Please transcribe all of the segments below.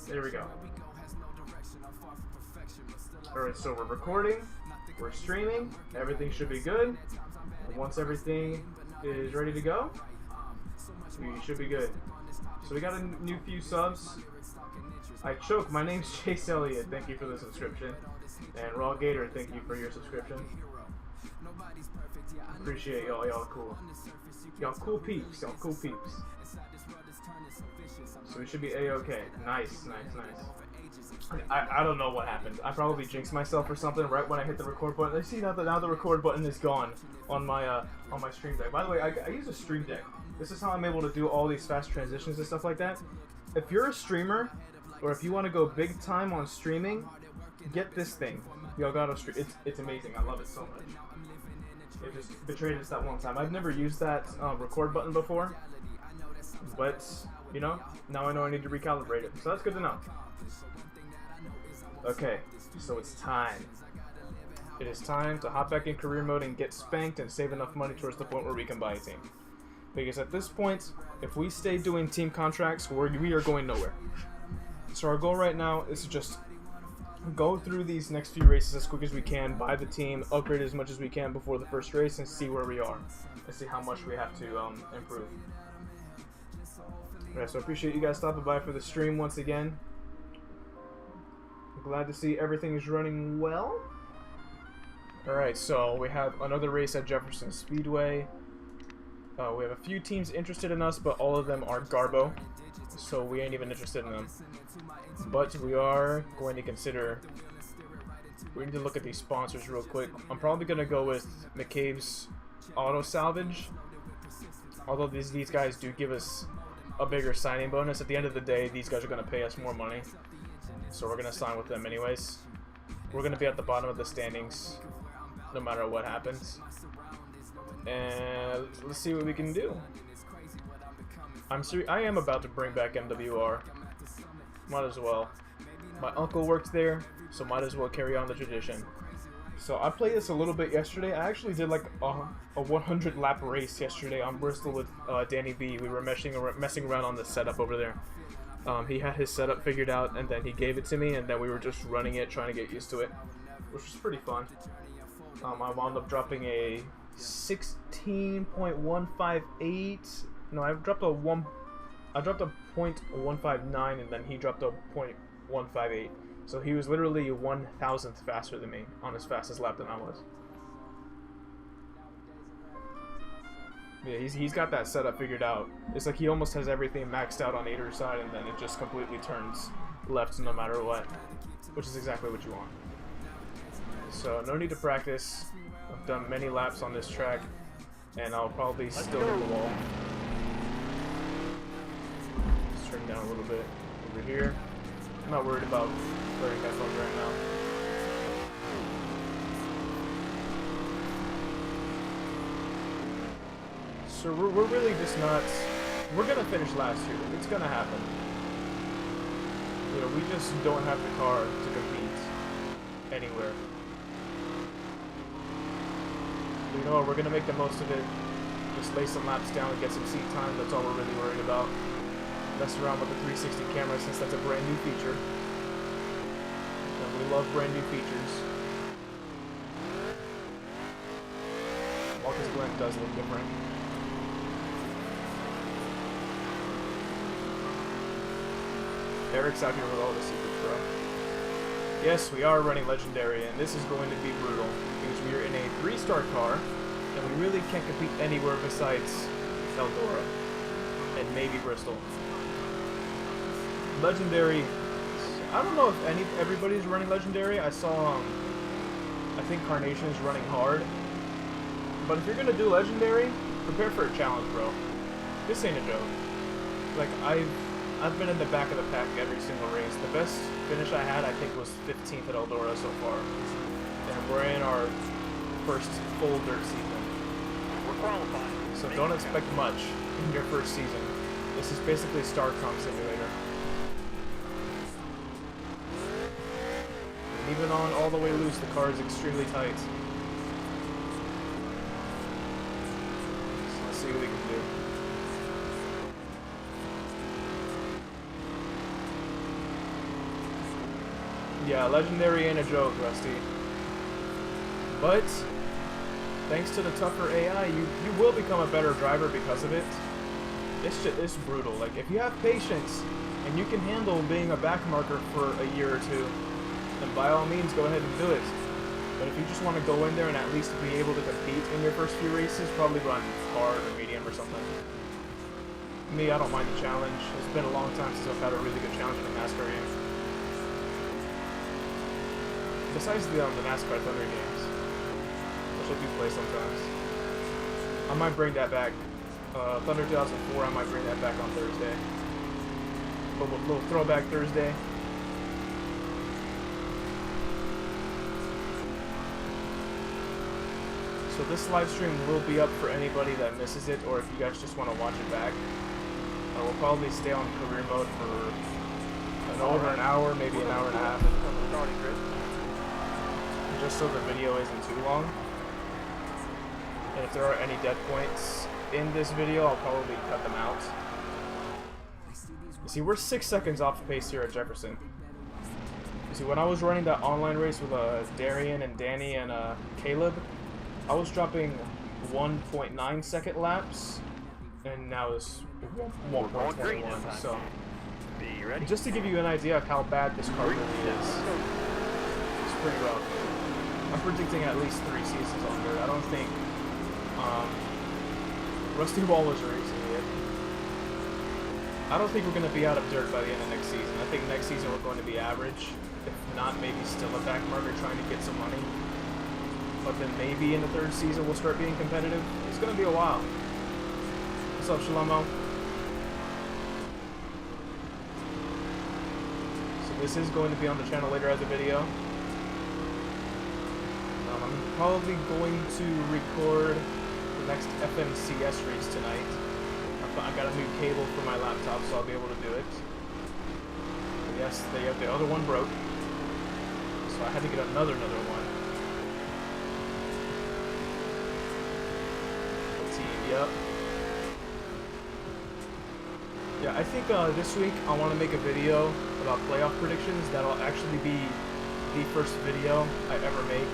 There we go. Alright, so we're recording, we're streaming, everything should be good. And once everything is ready to go, we should be good. So we got a new few subs. I choke, my name's Chase Elliott, thank you for the subscription. And Raw Gator, thank you for your subscription. Appreciate y'all, y'all cool. Y'all cool peeps, y'all cool peeps. So we should be A-okay. Nice, nice, nice. I don't know what happened. I probably jinxed myself or something right when I hit the record button. I see now the record button is gone on my stream deck. By the way, I use a stream deck. This is how I'm able to do all these fast transitions and stuff like that. If you're a streamer, or if you want to go big time on streaming, get this thing. The Elgato Stream. It's amazing. I love it so much. It just betrayed us that one time. I've never used that record button before, but you know, now I know I need to recalibrate it. So that's good to know. Okay, so it's time. It is time to hop back in career mode and get spanked and save enough money towards the point where we can buy a team. Because at this point, if we stay doing team contracts, we are going nowhere. So our goal right now is to just go through these next few races as quick as we can, buy the team, upgrade as much as we can before the first race, and see where we are, and see how much we have to improve. Alright, so I appreciate you guys stopping by for the stream once again. I'm glad to see everything is running well. Alright, so we have another race at Jefferson Speedway. We have a few teams interested in us, but all of them are Garbo, so we ain't even interested in them. But we are going to consider, we need to look at these sponsors real quick. I'm probably going to go with McCabe's Auto Salvage. Although these guys do give us a bigger signing bonus, at the end of the day, these guys are going to pay us more money. So we're going to sign with them anyways. We're going to be at the bottom of the standings, no matter what happens. And let's see what we can do. I am about to bring back MWR. Might as well. My uncle worked there, so might as well carry on the tradition. So I played this a little bit yesterday. I actually did like a 100 lap race yesterday on Bristol with Danny B. We were messing around on the setup over there. He had his setup figured out, and then he gave it to me, and then we were just running it, trying to get used to it, which was pretty fun. I wound up dropping a 16.158. No, I dropped a 0.159, and then he dropped a 0.158. So he was literally 1,000th faster than me on his fastest lap than I was. Yeah, he's got that setup figured out. It's like he almost has everything maxed out on either side, and then it just completely turns left no matter what, which is exactly what you want. So no need to practice. I've done many laps on this track, and I'll probably still hit the wall. Just turn down a little bit over here. I'm not worried about wearing headphones right now. So we're really just not. We're gonna finish last year. It's gonna happen. You know, we just don't have the car to compete anywhere. You know what, we're gonna make the most of it. Just lay some laps down and get some seat time. That's all we're really worried about. Mess around with the 360 camera since that's a brand new feature. And we love brand new features. Marcus Glenn does look different. Eric's out here with all the secrets, bro. Yes, we are running Legendary, and this is going to be brutal, because we are in a 3-star car, and we really can't compete anywhere besides Eldora, and maybe Bristol. Legendary, I don't know if everybody's running Legendary. I saw, I think Carnation is running hard, but if you're going to do Legendary, prepare for a challenge, bro. This ain't a joke. Like, I've been in the back of the pack every single race. The best finish I had, I think, was 15th at Eldora so far. And we're in our first full dirt season. We're qualifying. So don't expect much in your first season. This is basically StarCom Simulator. And even on all the way loose, the car is extremely tight. So let's see what we can do. Yeah, legendary ain't a joke, Rusty. But thanks to the tougher AI, you will become a better driver because of it. It's brutal. Like, if you have patience and you can handle being a backmarker for a year or two, then by all means go ahead and do it. But if you just want to go in there and at least be able to compete in your first few races, probably run hard or medium or something. Me, I don't mind the challenge. It's been a long time since I've had a really good challenge in a NASCAR game. Besides the NASCAR Thunder games, which I do play sometimes. I might bring that back. Thunder 2004, I might bring that back on Thursday. A little throwback Thursday. So this live stream will be up for anybody that misses it, or if you guys just want to watch it back. We'll probably stay on career mode for over an hour, maybe an hour and a half. Just so the video isn't too long. And if there are any dead points in this video, I'll probably cut them out. You see, we're 6 seconds off the pace here at Jefferson. You see, when I was running that online race with Darian and Danny and Caleb, I was dropping 1.9 second laps, and now it's 1.21. So, just to give you an idea of how bad this car really is, it's pretty rough. I'm predicting at least 3 seasons on dirt. I don't think Rusty Waller's racing it. I don't think we're going to be out of dirt by the end of next season. I think next season we're going to be average, if not maybe still a back marker trying to get some money. But then maybe in the 3rd season we'll start being competitive. It's going to be a while. What's up, Shalomo? So this is going to be on the channel later as a video. I'm probably going to record the next FMCS race tonight. I got a new cable for my laptop, so I'll be able to do it. And yes, the other one broke, so I had to get another one. Yep. Yeah, I think this week I want to make a video about playoff predictions. That'll actually be the first video I ever make,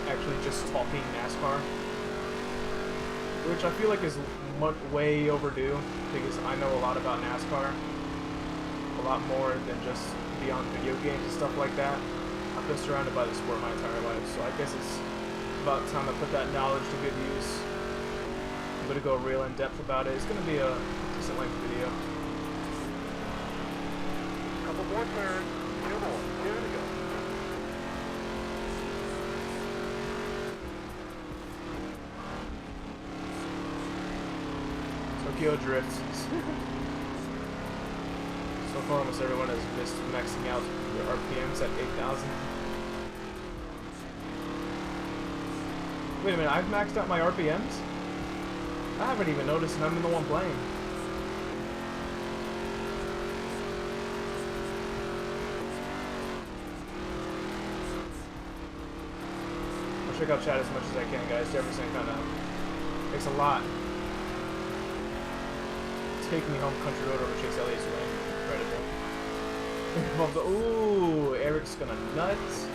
actually just talking NASCAR. Which I feel like is way overdue, because I know a lot about NASCAR. A lot more than just beyond video games and stuff like that. I've been surrounded by the sport my entire life, so I guess it's about time I put that knowledge to good use. I'm going to go real in depth about it. It's going to be a decent length video. Couple more turns. 2 more. 2 to go. Tokyo Drift. So far, almost everyone has missed maxing out their RPMs at 8,000. Wait a minute, I've maxed out my RPMs? I haven't even noticed, and I'm the one playing. I'll check out chat as much as I can, guys. Jefferson kind of takes a lot. Take me home country road over Chase Elliott's win. Incredible. Ooh, Eric's gonna nuts.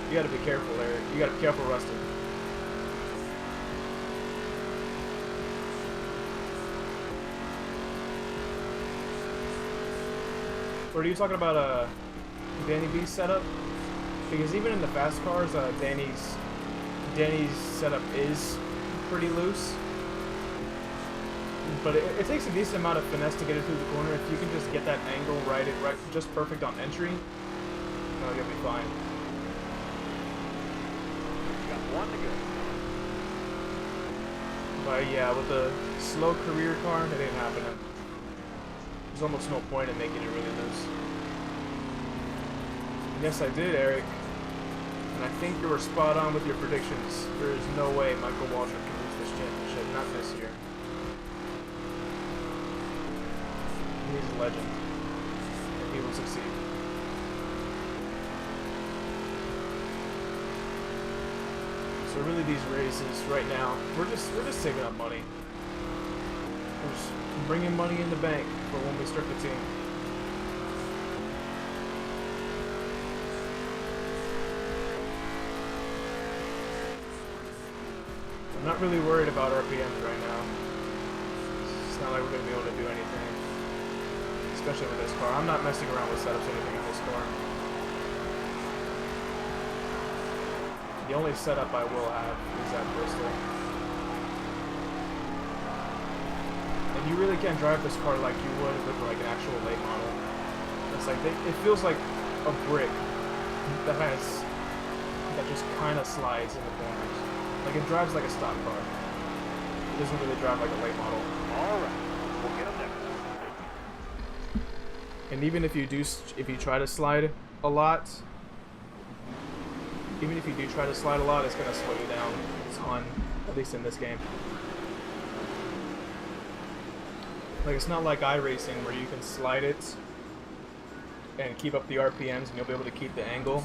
You gotta be careful, Eric. You gotta be careful, Rusty. Or are you talking about Danny B's setup? Because even in the fast cars, Danny's setup is pretty loose. But it takes a decent amount of finesse to get it through the corner. If you can just get that angle right just perfect on entry, you'll be fine. Got 1 to go. But yeah, with a slow career car, it ain't happening. There's almost no point in making it really loose. Yes, I did, Eric. And I think you were spot on with your predictions. There is no way Michael Waltrip can lose this championship. Not this year. He's a legend. And he will succeed. So really these races right now, we're just saving up money. We're just bringing money in the bank for when we start the team. I'm not really worried about RPMs right now. It's not like we're going to be able to do anything. Especially with this car. I'm not messing around with setups or anything on this car. The only setup I will have is at Bristol. And you really can't drive this car like you would with like an actual late model. It's like it feels like a brick that just kind of slides in the corners. Like it drives like a stock car. It doesn't really drive like a late model. All right, we'll get them next. And even if you try to slide a lot, it's gonna slow you down a ton. At least in this game. Like it's not like iRacing where you can slide it and keep up the RPMs and you'll be able to keep the angle.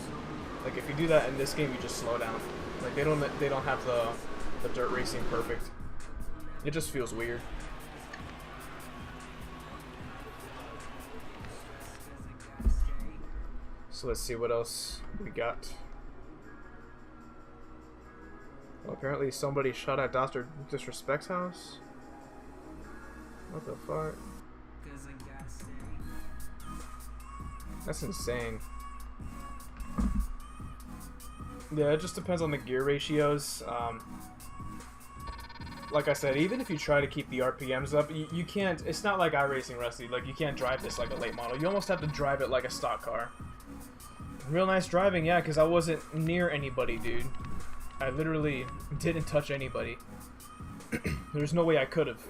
Like if you do that in this game, you just slow down. Like they don't have the dirt racing perfect. It just feels weird. So let's see what else we got. Well, apparently somebody shot at Dr. Disrespect's house. What the fuck? That's insane. Yeah, it just depends on the gear ratios. Like I said, even if you try to keep the RPMs up, you can't. It's not like iRacing, Rusty. Like you can't drive this like a late model. You almost have to drive it like a stock car. Real nice driving, yeah, because I wasn't near anybody, dude. I literally didn't touch anybody. There's no way I could have.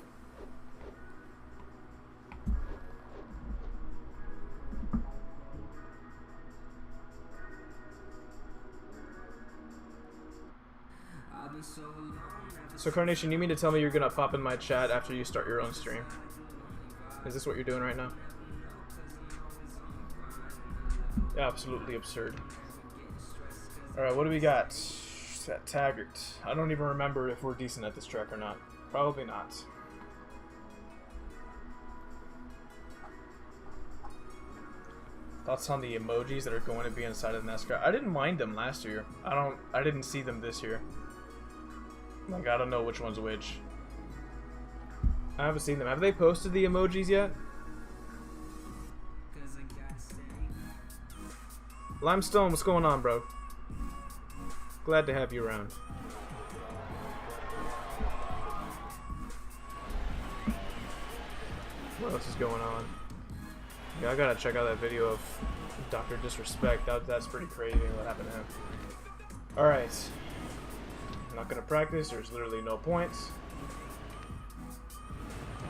So Carnation, you mean to tell me you're gonna pop in my chat after you start your own stream? Is this what you're doing right now? Absolutely absurd. Alright, what do we got? That Taggart. I don't even remember if we're decent at this track or not. Probably not. Thoughts on the emojis that are going to be inside of NASCAR? I didn't mind them last year. I didn't see them this year. Like, I don't know which one's which. I haven't seen them. Have they posted the emojis yet? Limestone, what's going on, bro? Glad to have you around. What else is going on? Yeah, I gotta check out that video of Dr. Disrespect. That's pretty crazy what happened to him. Alright. I'm not gonna practice, there's literally no points.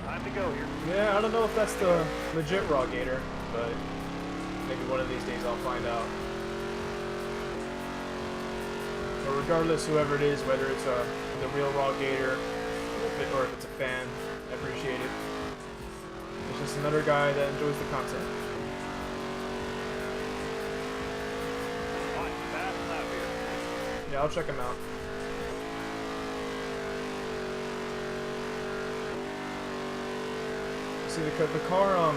Time to go here. Yeah, I don't know if that's the legit raw gator, but maybe one of these days I'll find out. But regardless, whoever it is, whether it's the real raw gator or if it's a fan, I appreciate it. It's just another guy that enjoys the content. Alright, fast lap here. Yeah, I'll check him out. See, the car,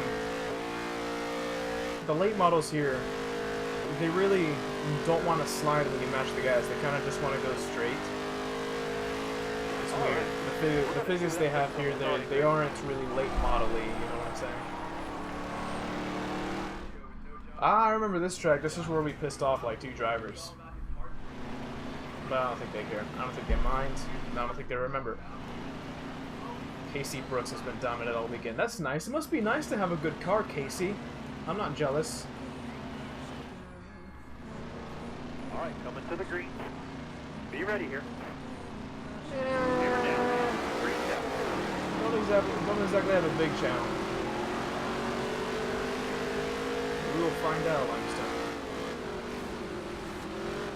the late models here, they really don't want to slide when you match the gas. They kind of just want to go straight. It's weird. The physics they have here, they aren't really late model-y, you know what I'm saying? Ah, I remember this track. This is where we pissed off like 2 drivers. But I don't think they care. I don't think they mind. I don't think they remember. Casey Brooks has been dominant all weekend. That's nice. It must be nice to have a good car, Casey. I'm not jealous. Alright, coming to the green. Be ready here. Don't exactly have a big challenge. We will find out, Limestone.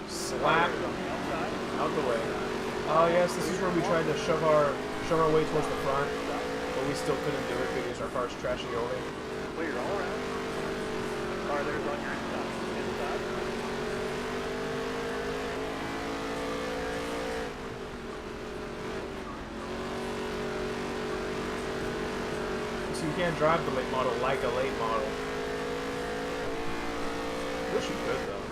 Slap out the way. Oh yes, this is where we tried to shove our way towards the front, but we still couldn't do it because our car's trashy oldie. Clear all around. Car there's on your inside. So you can't drive the late model like a late model. I wish you could though.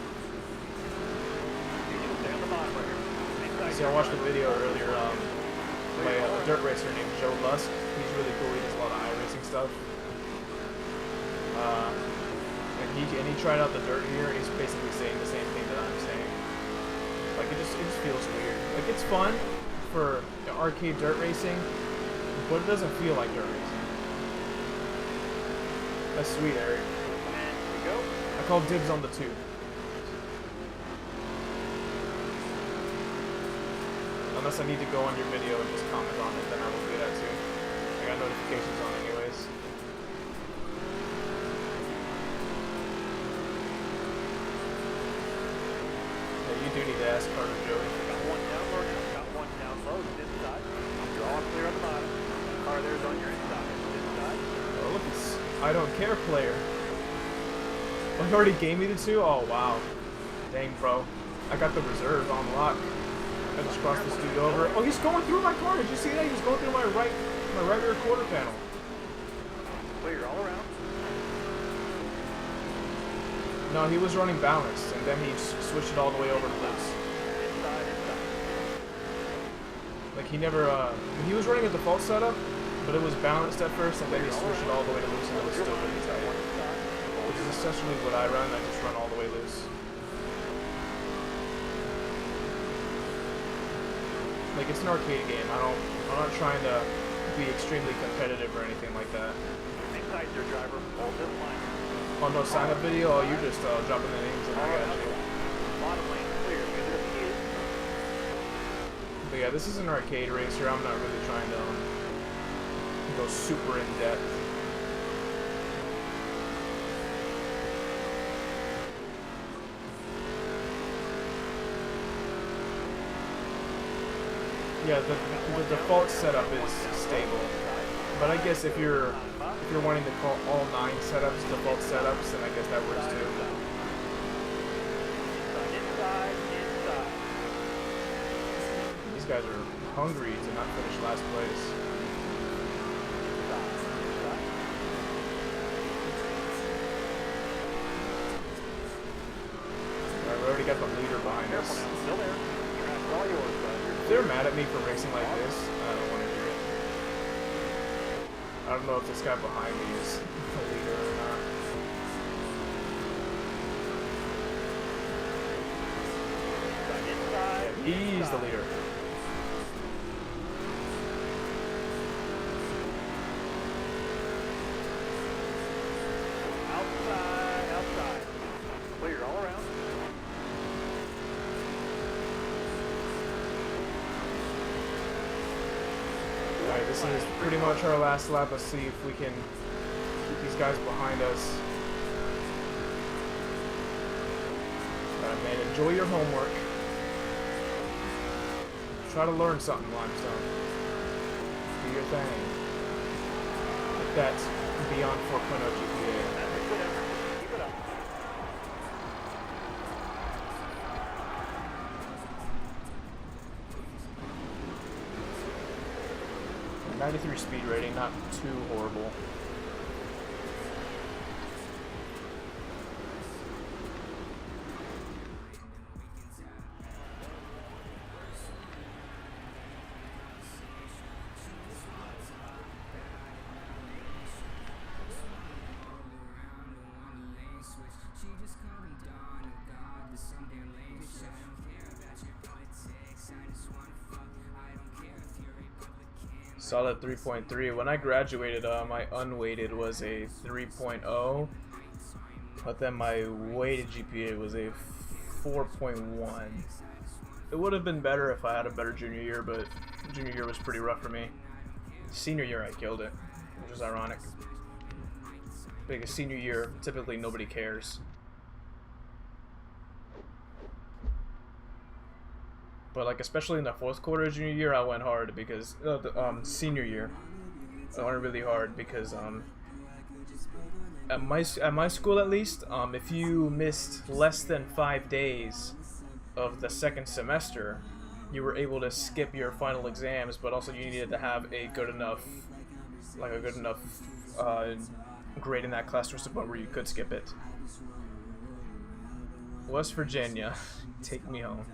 You can stay on the bottom right here. See, I watched a video earlier. by a dirt racer named Joe Lusk. He's really cool. He does a lot of iRacing stuff. And he tried out the dirt here, and he's basically saying the same thing that I'm saying. Like it just feels weird. Like it's fun for arcade dirt racing, but it doesn't feel like dirt racing. That's sweet, Eric. And we go. I call dibs on the 2. Unless I need to go on your video and just comment on it, then I will do that too. I got notifications on anyways. Yeah, you do need to ask Carter Joey. Got one down low now. Got one down low. This side. You're all clear on the bottom. Car there's on your inside. This side. Oh, look, it's I don't care player. Oh, he already gave me the 2? Oh, wow. Dang, bro. I got the reserve on lock. I just crossed this dude over. Oh, he's going through my car. Did you see that? He was going through my right rear quarter panel. Clear all around. No, he was running balanced, and then he switched it all the way over to loose. Inside. Like he never, he was running a default setup, but it was balanced at first, and then he switched it all the way to loose, and it was still really tight. Which is essentially what I run. I just run all the way loose. Like it's an arcade game. I'm not trying to be extremely competitive or anything like that. Inside your driver. Hold this line. Oh no, sign up video. Oh, you're just dropping the names and I got you. Bottom lane clear. Good to see you. But yeah, this is an arcade racer. I'm not really trying to go super in depth. Yeah, the default setup is stable, but I guess if you're wanting to call all 9 setups default setups, then I guess that works too. Inside. These guys are hungry to not finish last place. Alright, we already got the leader behind us. Still there. Track's all yours, bud. If they're mad at me for racing like this, I don't want to hear it. I don't know if this guy behind me is the leader or not. Yeah, he's the leader. Outside. Clear all around. Alright, this is pretty much our last lap. Let's see if we can keep these guys behind us. Alright, man, enjoy your homework. Try to learn something, Limestone. Do your thing. Like that's beyond 4.0 GPA. That's a good effort. Keep it up. 93 speed rating, not too horrible. Solid 3.3. When I graduated, my unweighted was a 3.0, but then my weighted GPA was a 4.1. It would have been better if I had a better junior year, but junior year was pretty rough for me. Senior year, I killed it, which is ironic. Because senior year, typically nobody cares. But like, especially in the fourth quarter of junior year, I went hard because senior year, I went really hard because at my school at least, if you missed less than 5 days of the second semester, you were able to skip your final exams, but also you needed to have a good enough grade in that class to the point where you could skip it. West Virginia, take me home.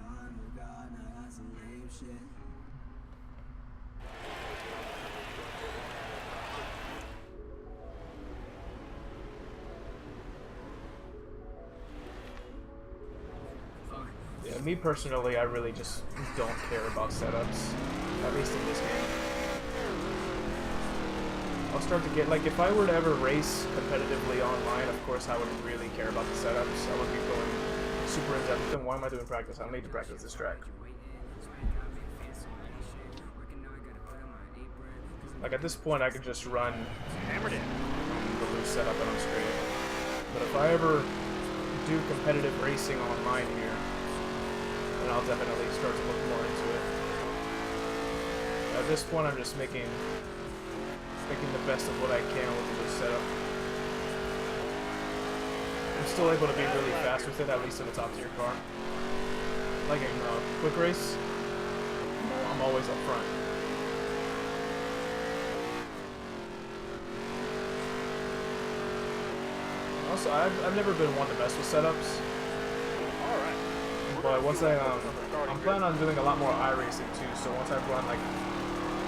me personally, I really just don't care about setups, at least in this game. I'll start to get, like, if I were to ever race competitively online, of course I would really care about the setups. I would be going super in depth. Then why am I doing practice? I don't need to practice this track. Like, at this point, I could just run Hammered in. the loose setup and I'm straight. But if I ever do competitive racing online here, then I'll definitely start to look more into it. At this point, I'm just making the best of what I can with the loose setup. I'm still able to be really fast with it, at least in a top tier car. Like in quick race, I'm always up front. Also, I've never been one to mess with setups. Alright. But once I'm planning on doing a lot more iRacing too, so once I've run like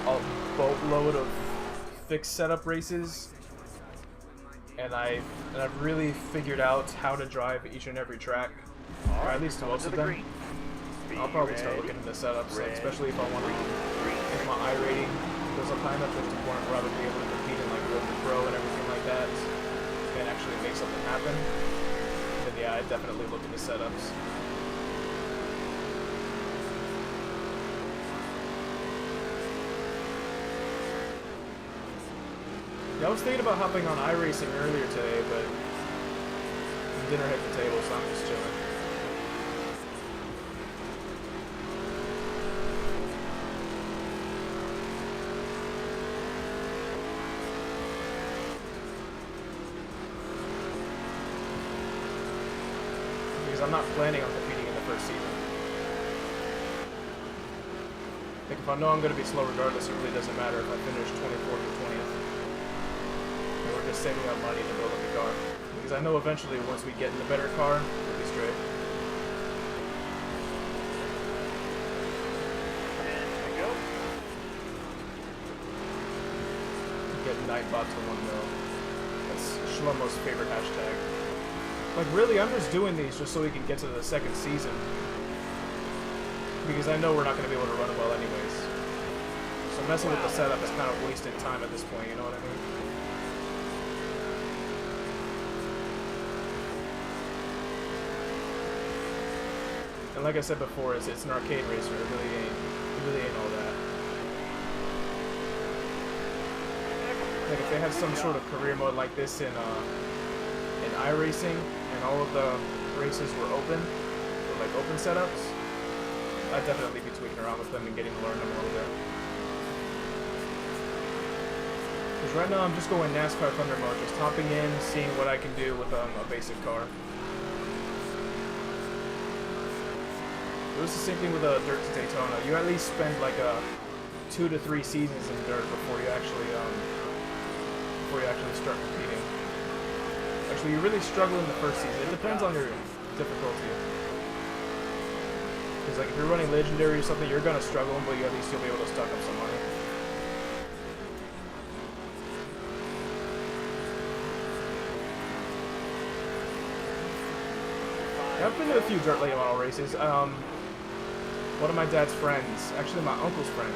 a boatload of fixed setup races, and I've really figured out how to drive each and every track, or at least most of them, I'll probably start looking into setups, like, especially if I want to get my iRating goes up high enough to the point where I would be able to compete in like Road to Pro and everything like that, and actually make something happen. Then yeah, I'd definitely look into setups. Yeah, I was thinking about hopping on iRacing earlier today, but dinner hit the table, so I'm just chilling. Because I'm not planning on competing in the first season. Like, if I know I'm going to be slow regardless, it really doesn't matter if I finish 24th or 20th. And we're just saving up money to build up the car. Because I know eventually, once we get in the better car, we'll be straight. And we go. Get Nightbot to 1 mil. That's Shlomo's favorite hashtag. Like, really, I'm just doing these just so we can get to the second season. Because I know we're not going to be able to run it well anyways. So messing with the setup is kind of wasted time at this point, you know what I mean? And like I said before, it's an arcade racer. It really ain't all that. Like, if they had some sort of career mode like this in iRacing, and all of the races were open, with like open setups, I'd definitely be tweaking around with them and getting to learn them a little bit. Because right now I'm just going NASCAR Thunder mode, just hopping in, seeing what I can do with a basic car. It was the same thing with Dirt to Daytona. You at least spend like 2 to 3 seasons in Dirt before you actually start competing. Actually, you really struggle in the first season. It depends on your difficulty. Because like if you're running Legendary or something, you're gonna struggle, but at least you'll be able to stock up some money. I've been to a few dirt late model races. One of my dad's friends, actually my uncle's friend,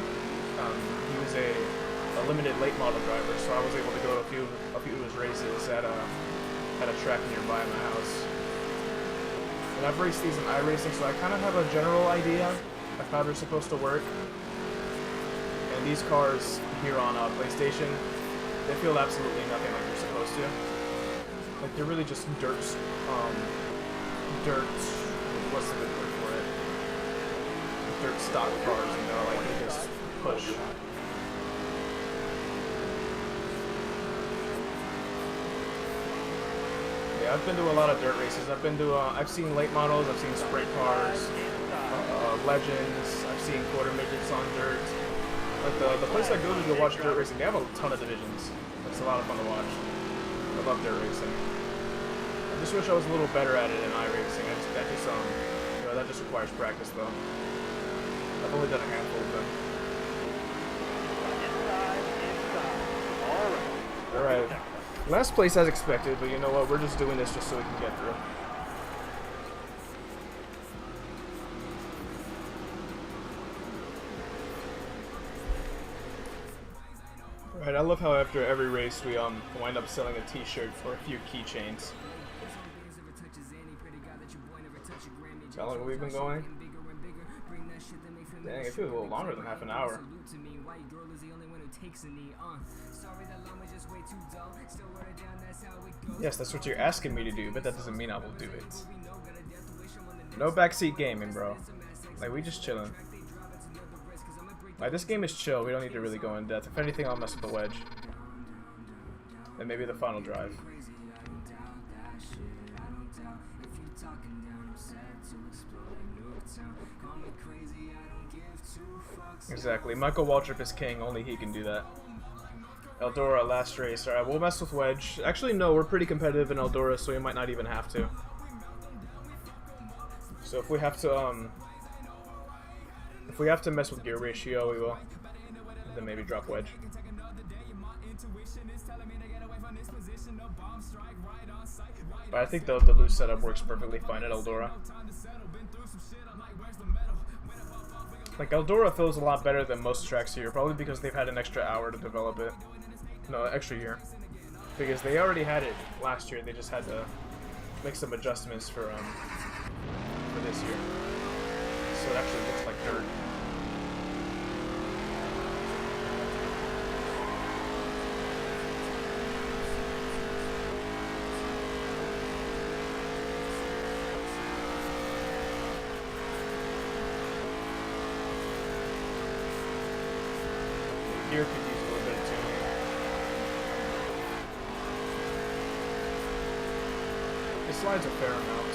he was a limited late model driver, so I was able to go to a few of his races at a track nearby my house. And I've raced these in iRacing, so I kind of have a general idea of how they're supposed to work. And these cars here on PlayStation, they feel absolutely nothing like they're supposed to. Like, they're really just dirt, what's the good word for it? Dirt stock cars, you know, like they just push. Yeah, I've been to a lot of dirt races. I've seen late models, I've seen sprint cars, legends, I've seen quarter midgets on dirt. Like the place I go to watch dirt racing, they have a ton of divisions. It's a lot of fun to watch. I love dirt racing. I just wish I was a little better at it in iRacing. That just requires practice though. I've only done a handful of them. Alright. Last place as expected, but you know what? We're just doing this just so we can get through. Right, I love how after every race we wind up selling a t-shirt or a few keychains. How long have we been going? Dang, it feels a little longer than half an hour. Yes, that's what you're asking me to do, but that doesn't mean I will do it. No backseat gaming, bro. Like, we just chilling. Like, this game is chill. We don't need to really go in depth. If anything, I'll mess with the wedge. And maybe the final drive. Exactly. Michael Waltrip is king. Only he can do that. Eldora, last race. Alright, we'll mess with wedge. Actually, no. We're pretty competitive in Eldora, so we might not even have to. So if we have to mess with gear ratio, we will. And then maybe drop wedge. But I think the loose setup works perfectly fine at Eldora. Like, Eldora feels a lot better than most tracks here, probably because they've had an extra hour to develop it. No, extra year. Because they already had it last year, they just had to make some adjustments for this year. So it actually looks like dirt. Gear could use a little bit of tuning. It slides a fair amount.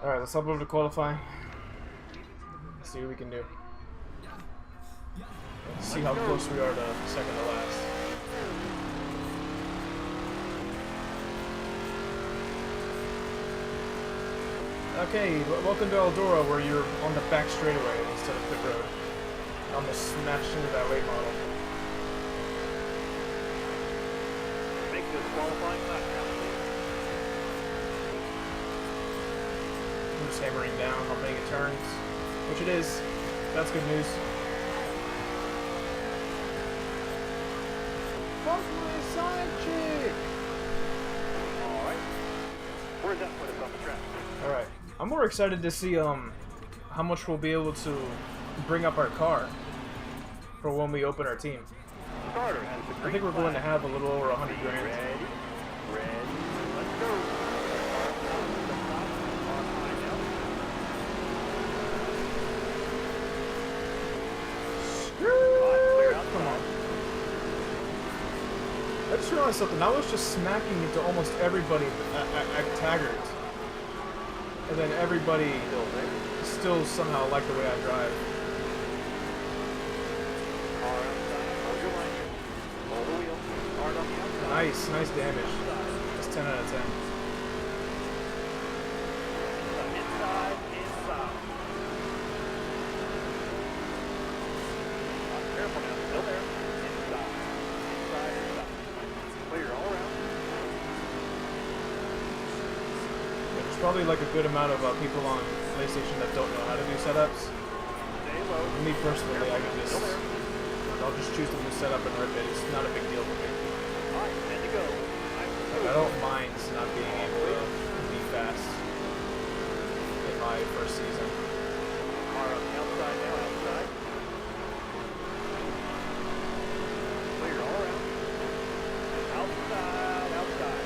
Alright, let's hop over to qualifying. Let's see what we can do. Let's see how close we are to second to last. Okay, welcome to Eldora, where you're on the back straightaway instead of pit road. Almost smashed into that late model. Make this qualifying lap count. I'm just hammering down, hoping it turns, which it is. That's good news. Fuck my side chick! Alright. Where's that put us on the track? Alright. I'm more excited to see how much we'll be able to bring up our car for when we open our team. Starter has the I think we're going to have a little over 100 grand. Ready, let's go. Come on. I just realized something. I was just smacking into almost everybody at Taggart. And then everybody still somehow liked the way I drive. Nice, nice damage. That's 10 out of 10. Inside. Careful now, still there. Inside. Clear all around. There's probably like a good amount of people on PlayStation that don't know how to do setups. Stay low. Me personally, I can just, I'll just choose the new setup and rip it. It's not a big deal for me. Alright, ready to go. Like, I don't mind not being able to be fast in my first season. Car on the outside now, outside. Clear all around. Outside.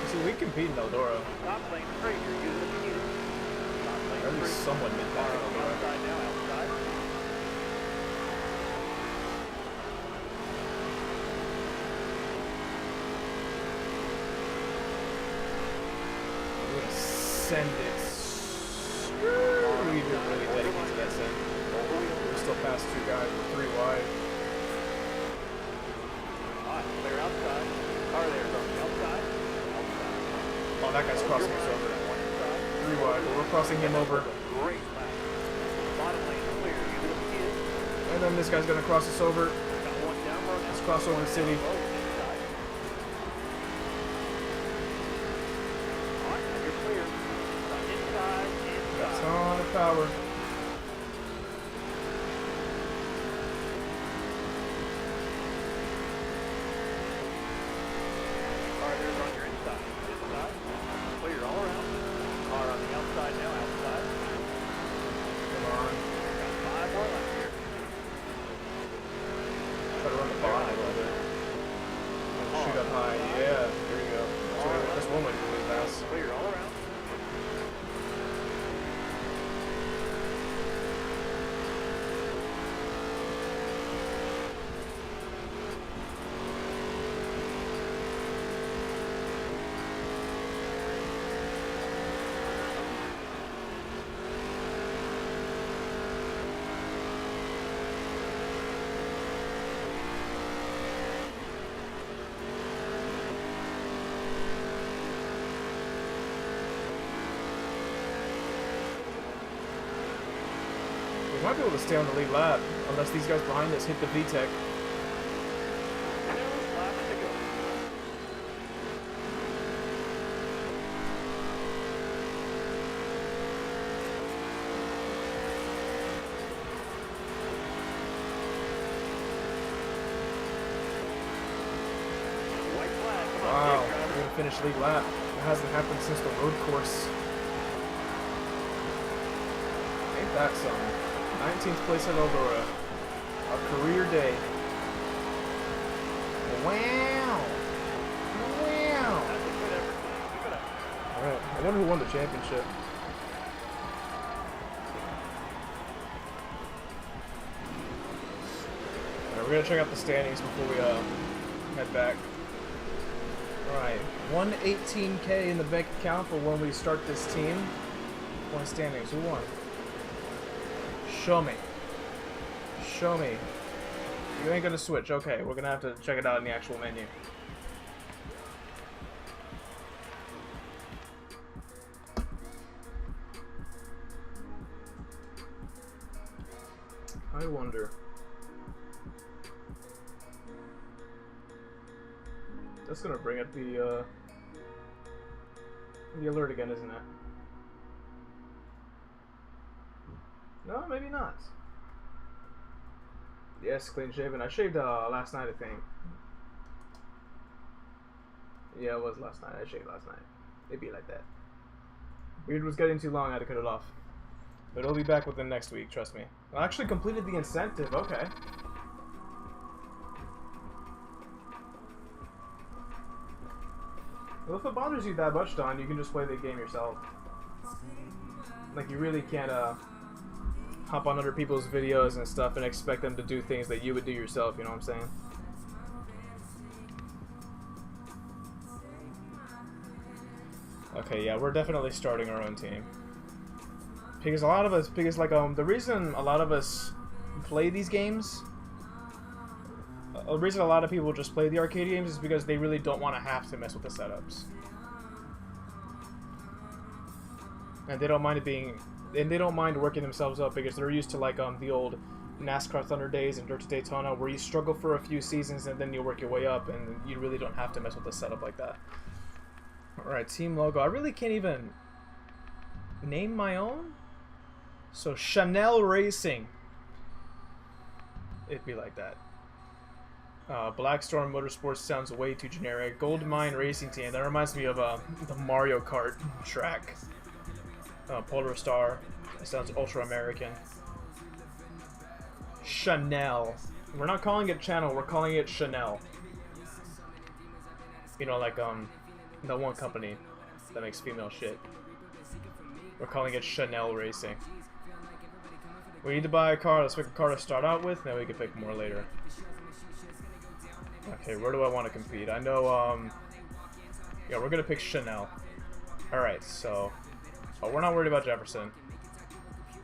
See, we compete in Eldora. Stop playing straight, you're using it if you need it. Stop playing At least straight. somewhat mid Car back in on the Eldora. outside now, outside. We're gonna send it. We didn't really dedicate to that send. We're still past two guys. We're 3 wide. Alright, clear outside. Car there's on the outside. Oh, that guy's crossing us over. One inside. 3 wide, but we're crossing him over. Great lap. Bottom lane clear. You will see it. And then this guy's gonna cross us over. Got one down road. Let's cross over the city. Road inside. All right, now you're clear. Inside. That's on the power. Car there's on your inside. Inside. Clear all around. Car on the outside now. Outside. Come on. Got 5 more left here. Try to run the bottom a little bit. Shoot up high. Yeah, there you go. That's one way to really fast. Clear all around. We might be able to stay on the lead lap, unless these guys behind us hit the VTEC. 2 laps to go. White flag. Come on, Wow, Jake, we're driver. gonna finish lead lap. It hasn't happened since the road course. Ain't that something? 19th place at Eldora. A career day. Wow! Wow! That's a good effort. Good effort. Alright, I wonder who won the championship. Alright, we're gonna check out the standings before we head back. Alright, 118K in the bank account for when we start this team. Point standings, who won? Show me. Show me. You ain't gonna switch. Okay, we're gonna have to check it out in the actual menu. I wonder. That's gonna bring up the alert again, isn't it? No, maybe not. Yes, clean shaven. I shaved last night, I think. Yeah, it was last night. I shaved last night. It'd be like that. Beard was getting too long. I had to cut it off. But it'll be back within next week. Trust me. I actually completed the incentive. Okay. Well, if it bothers you that much, Don, you can just play the game yourself. Like, you really can't hop on other people's videos and stuff and expect them to do things that you would do yourself, you know what I'm saying? Okay, yeah, we're definitely starting our own team. Because the reason a lot of us play these games, the reason a lot of people just play the arcade games is because they really don't want to have to mess with the setups. And they don't mind they don't mind working themselves up because they're used to like the old NASCAR Thunder days and Dirt to Daytona where you struggle for a few seasons and then you work your way up and you really don't have to mess with the setup like that. Alright, team logo. I really can't even name my own. So Chanel Racing. It'd be like that. Blackstorm Motorsports sounds way too generic. Goldmine Racing Team. That reminds me of the Mario Kart track. Polar Star. That sounds ultra American. Chanel. We're not calling it Channel. We're calling it Chanel. You know, like that one company that makes female shit. We're calling it Chanel Racing. We need to buy a car. Let's pick a car to start out with, then we can pick more later. Okay, where do I want to compete? I know, yeah, we're gonna pick Chanel. Alright, so... Oh, we're not worried about Jefferson.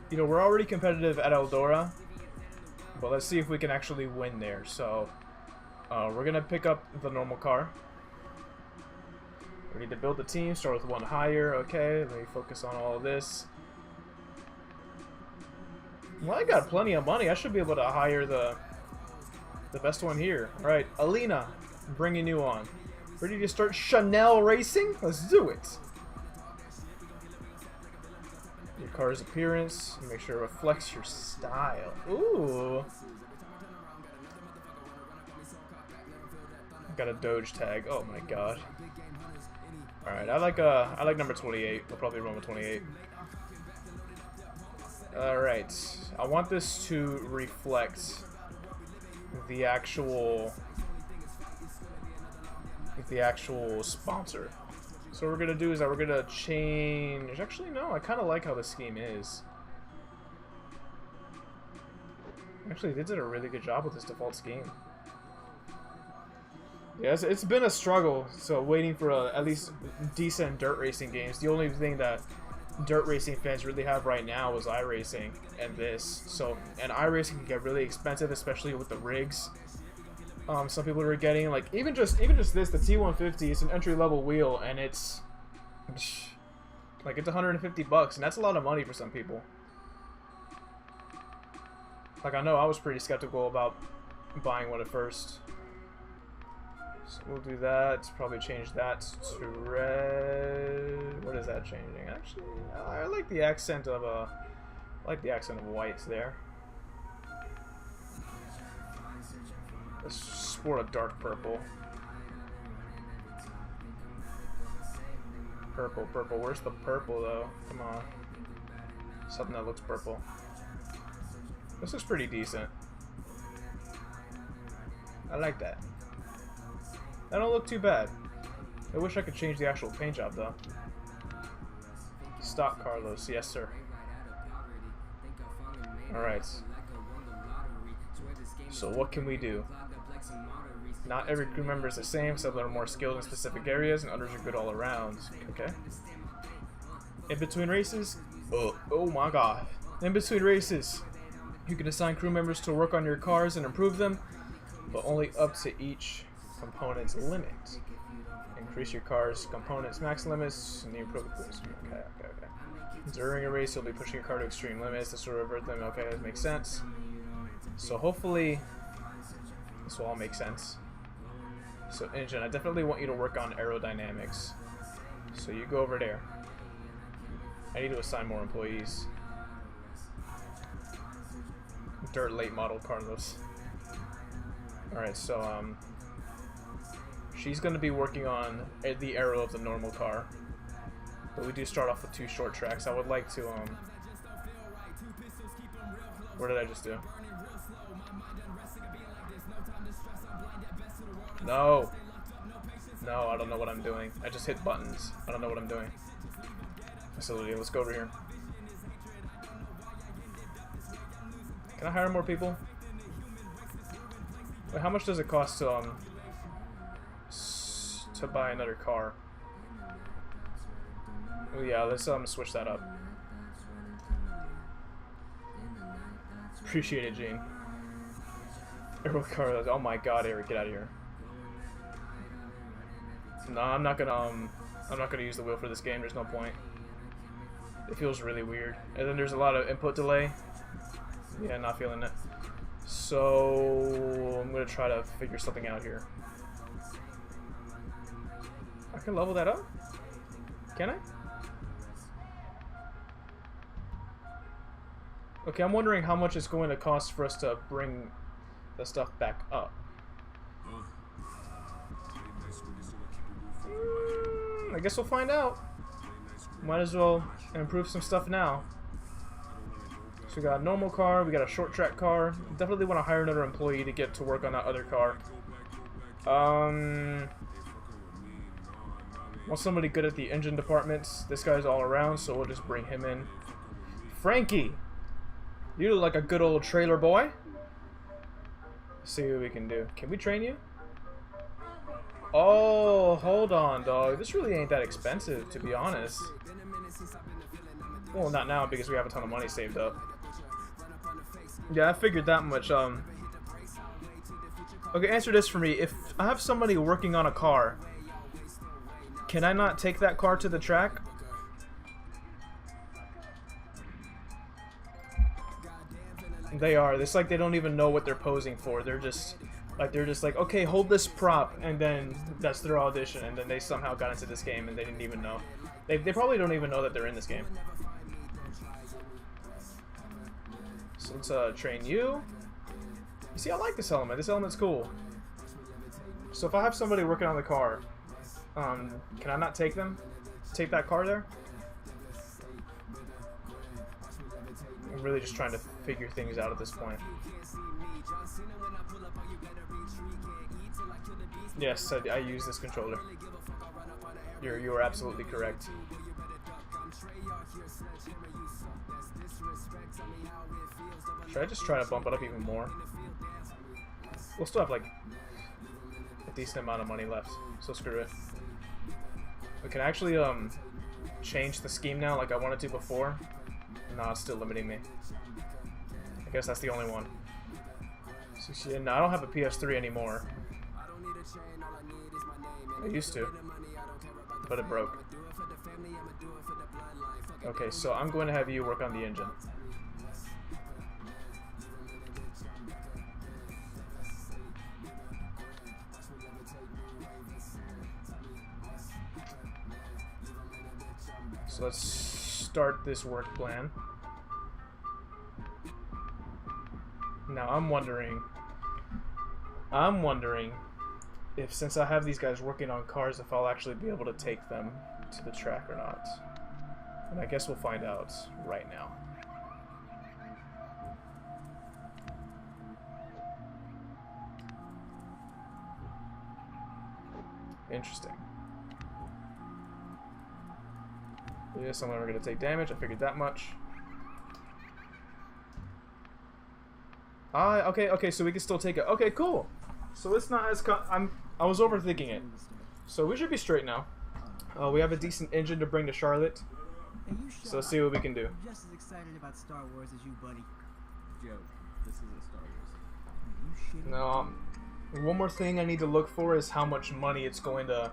You know, we're already competitive at Eldora, but let's see if we can actually win there. So, we're gonna pick up the normal car. We need to build the team. Start with one hire. Okay, let me focus on all of this. Well, I got plenty of money. I should be able to hire the best one here. All right, Alina, I'm bringing you on. Ready to start Chanel racing? Let's do it. Your car's appearance. Make sure it reflects your style. Ooh. Got a Doge tag. Oh my god. All right, I like number 28. We'll probably run with 28. All right, I want this to reflect the actual sponsor. So what we're gonna do is that we're gonna change. Actually, no, I kind of like how the scheme is. Actually, they did a really good job with this default scheme. Yes, it's been a struggle. So waiting for at least decent dirt racing games. The only thing that dirt racing fans really have right now is iRacing and this. So, and iRacing can get really expensive, especially with the rigs. Some people are getting like even just this, the T150. It's an entry level wheel, and it's like it's $150, and that's a lot of money for some people. Like I know I was pretty skeptical about buying one at first. So we'll do that. Probably change that to red. What is that changing? Actually, I like the accent of white there. Let's sport a dark purple. Purple, purple. Where's the purple though? Come on. Something that looks purple. This looks pretty decent. I like that. That don't look too bad. I wish I could change the actual paint job though. Stock Carlos, yes sir. Alright. So what can we do? Not every crew member is the same. Some are more skilled in specific areas and others are good all around. Okay. In between races? Oh my god. In between races, you can assign crew members to work on your cars and improve them, but only up to each component's limit. Increase your car's components max limits and the improve this. Okay. During a race, you'll be pushing your car to extreme limits to sort of revert them. Okay, that makes sense. So hopefully this will all make sense. So engine, I definitely want you to work on aerodynamics. So you go over there. I need to assign more employees. Dirt late model Carlos. Alright, so she's gonna be working on the aero of the normal car. But we do start off with 2 short tracks. I would like to what did I just do? No, I don't know what I'm doing. I just hit buttons. I don't know what I'm doing. Facility, let's go over here. Can I hire more people? Wait, how much does it cost to buy another car? Oh yeah, let's switch that up. Appreciate it, Gene. Aero car. Oh my god, Eric, get out of here. No, I'm not gonna use the wheel for this game. There's no point. It feels really weird, and then there's a lot of input delay. Yeah, not feeling it. So I'm gonna try to figure something out here. I can level that up. Can I? Okay, I'm wondering how much it's going to cost for us to bring the stuff back up. I guess we'll find out. Might as well improve some stuff now. So we got a normal car, we got a short track car. Definitely want to hire another employee to get to work on that other car. Want somebody good at the engine departments. This guy's all around, so we'll just bring him in. Frankie! You look like a good old trailer boy. Let's see what we can do. Can we train you? Oh, hold on, dog. This really ain't that expensive, to be honest. Well, not now, because we have a ton of money saved up. Yeah, I figured that much. Okay, answer this for me. If I have somebody working on a car, Can I not take that car to the track? They are. It's like they don't even know what they're posing for. They're just like, okay, hold this prop, and then that's their audition, and then they somehow got into this game and they didn't even know. They probably don't even know that they're in this game. So let's train you. You see, I like this element. This element's cool. So if I have somebody working on the car, can I not take them? Take that car there? I'm really just trying to figure things out at this point. Yes, I use this controller. You are absolutely correct. Should I just try to bump it up even more? We'll still have like a decent amount of money left, so screw it. We can actually change the scheme now like I wanted to before. No, it's still limiting me. I guess that's the only one. So, yeah, no, I don't have a PS3 anymore. I used to, but it broke. Okay, so I'm going to have you work on the engine. So let's start this work plan. Now I'm wondering if, since I have these guys working on cars, if I'll actually be able to take them to the track or not. And I guess we'll find out right now. Interesting. Yeah, some of them are going to take damage. I figured that much. Okay, so we can still take it. Okay, cool. So it's not as I was overthinking it. So we should be straight now. We have a decent engine to bring to Charlotte. So let's see what we can do. I'm just as excited about Star Wars as you, buddy. Joe, this isn't Star Wars. No, one more thing I need to look for is how much money it's going to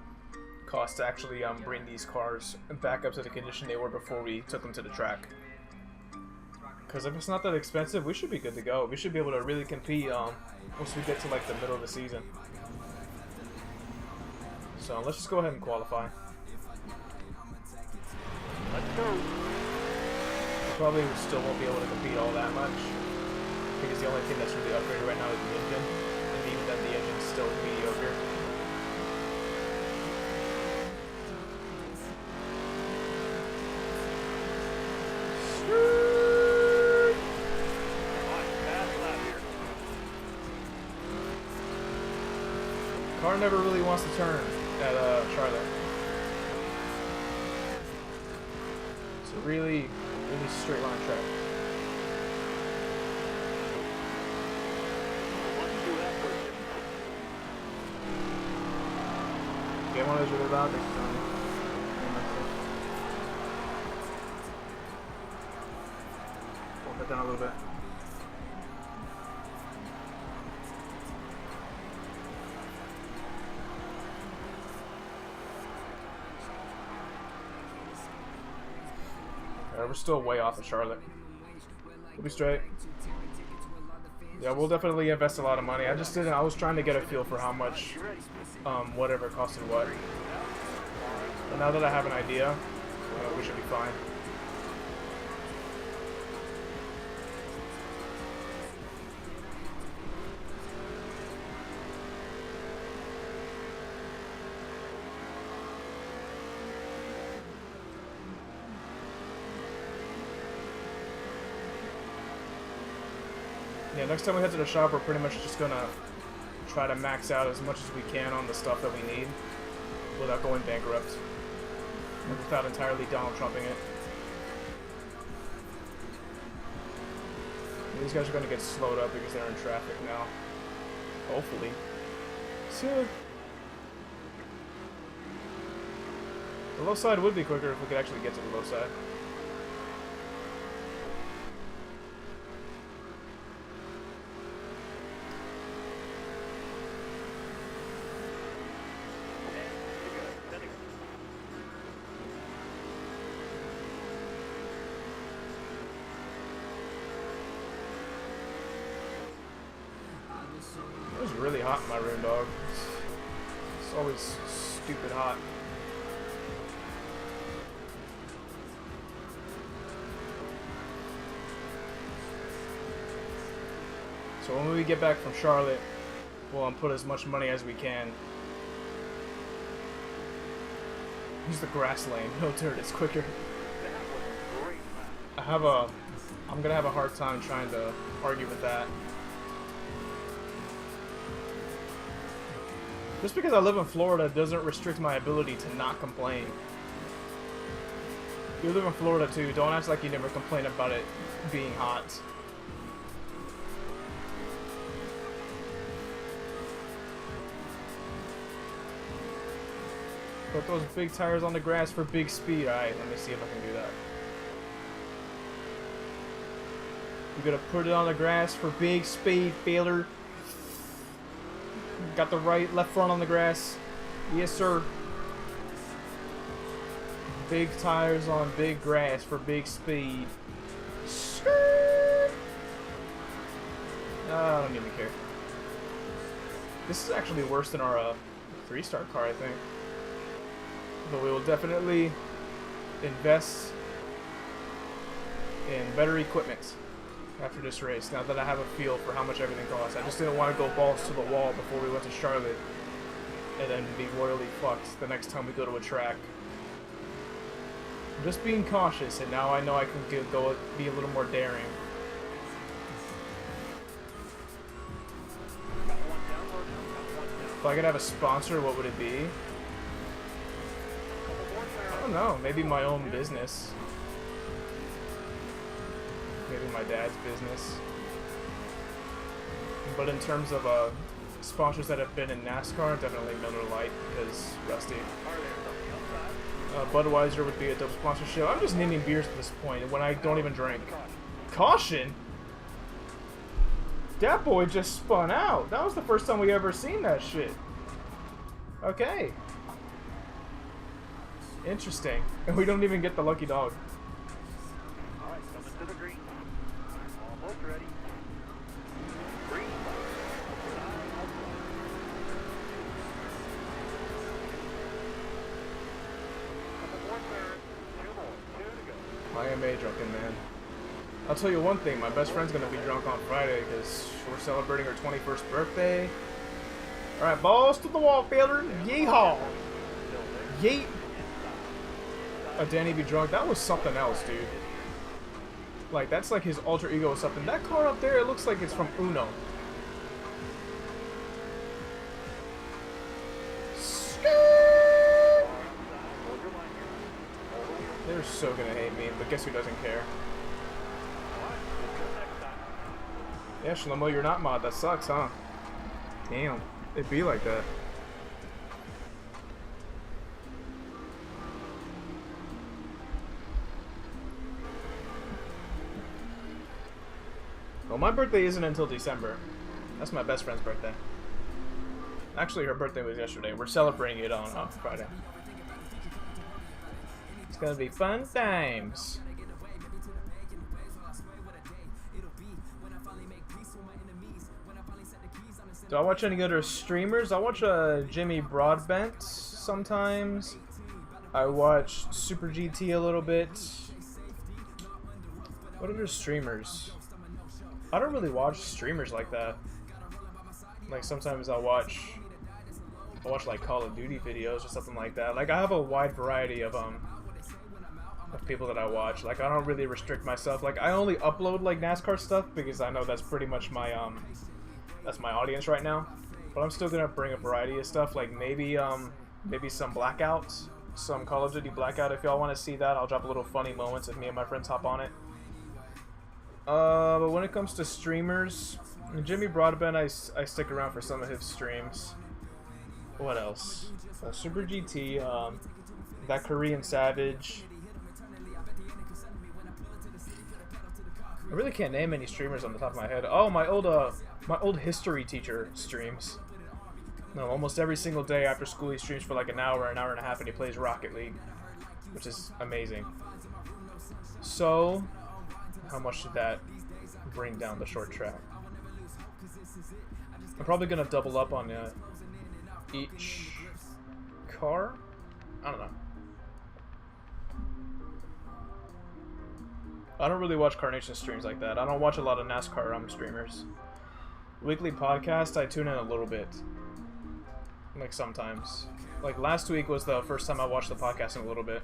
cost to actually bring these cars back up to the condition they were before we took them to the track. Because if it's not that expensive, we should be good to go. We should be able to really compete once we get to like the middle of the season. So let's just go ahead and qualify. Let's go. We probably still won't be able to compete all that much, because the only thing that's really upgraded right now is the engine, and even then the engine's still mediocre. Car never really wants to turn at Charlotte. It's a really straight line track. Game on is really loud. Bump it down a little bit. We're still way off of Charlotte. We'll be straight. Yeah, we'll definitely invest a lot of money. I was trying to get a feel for how much, whatever costed what. But now that I have an idea, we should be fine. Yeah, next time we head to the shop, we're pretty much just gonna try to max out as much as we can on the stuff that we need without going bankrupt and without entirely Donald Trumping it. These guys are gonna get slowed up because they're in traffic now. Hopefully. So the low side would be quicker if we could actually get to the low side. hot in my room, dog. It's always stupid hot. So when we get back from Charlotte, we'll put as much money as we can. Use the grass lane. No turd, it's quicker. I'm gonna have a hard time trying to argue with that. Just because I live in Florida doesn't restrict my ability to not complain. You live in Florida too, don't act like you never complain about it being hot. Put those big tires on the grass for big speed. Alright, let me see if I can do that. You gotta put it on the grass for big speed, feeler. Got the left front on the grass. Yes, sir. Big tires on big grass for big speed. Skirt. I don't even care. This is actually worse than our 3-star car, I think. But we will definitely invest in better equipment after this race, now that I have a feel for how much everything costs. I just didn't want to go balls to the wall before we went to Charlotte and then be royally fucked the next time we go to a track. I'm just being cautious, and now I know I can go be a little more daring. If I could have a sponsor, what would it be? I don't know, maybe my own business. Maybe my dad's business. But in terms of sponsors that have been in NASCAR, definitely Miller Lite, because Rusty. Budweiser would be a dope sponsorship. I'm just naming beers at this point when I don't even drink. Caution? That boy just spun out. That was the first time we ever seen that shit. Okay. Interesting. And we don't even get the lucky dog. Alright, coming to the green. Almost ready. Green. I am a drunken man. I'll tell you one thing, my best friend's gonna be drunk on Friday because we're celebrating her 21st birthday. Alright, balls to the wall, fielder. Yeehaw! Yeet! Danny be drunk. That was something else, dude. Like, that's like his alter ego or something. That car up there, it looks like it's from Uno. They're so gonna hate me, but guess who doesn't care? Yeah, Shlomo, you're not mod. That sucks, huh? Damn. It'd be like that. Well, my birthday isn't until December. That's my best friend's birthday. Actually, her birthday was yesterday. We're celebrating it on Friday. It's gonna be fun times. Do I watch any other streamers? I watch Jimmy Broadbent sometimes. I watch Super GT a little bit. What other streamers? I don't really watch streamers like that. Like sometimes I watch like Call of Duty videos or something like that. Like I have a wide variety of people that I watch. Like I don't really restrict myself. Like I only upload like NASCAR stuff because I know that's pretty much my that's my audience right now. But I'm still gonna bring a variety of stuff. Like maybe some Blackouts, some Call of Duty Blackout. If y'all want to see that, I'll drop a little funny moments if me and my friends hop on it. But when it comes to streamers, Jimmy Broadbent, I stick around for some of his streams. What else? Super GT, that Korean Savage. I really can't name any streamers on the top of my head. Oh, my old history teacher streams. No, almost every single day after school he streams for like an hour and a half, and he plays Rocket League, which is amazing. So, how much did that bring down the short track? I'm probably gonna double up on each car. I don't know. I don't really watch Carnation streams like that. I don't watch a lot of NASCAR streamers. Weekly podcast, I tune in a little bit. Like sometimes. Like last week was the first time I watched the podcast in a little bit.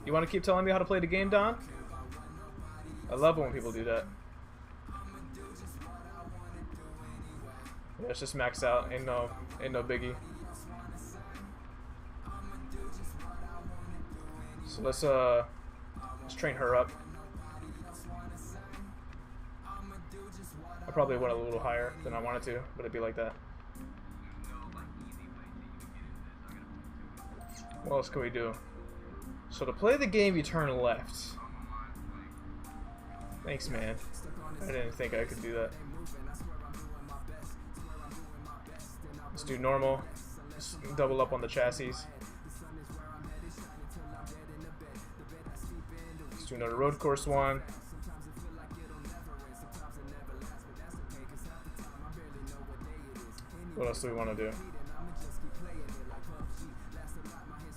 You want to keep telling me how to play the game, Don? I love it when people do that. Yeah, it's just max out. Ain't no biggie. So let's train her up. I probably went a little higher than I wanted to, but it'd be like that. What else can we do? So to play the game, you turn left. Thanks, man. I didn't think I could do that. Let's do normal. Let's double up on the chassis. Let's do another road course one. What else do we want to do?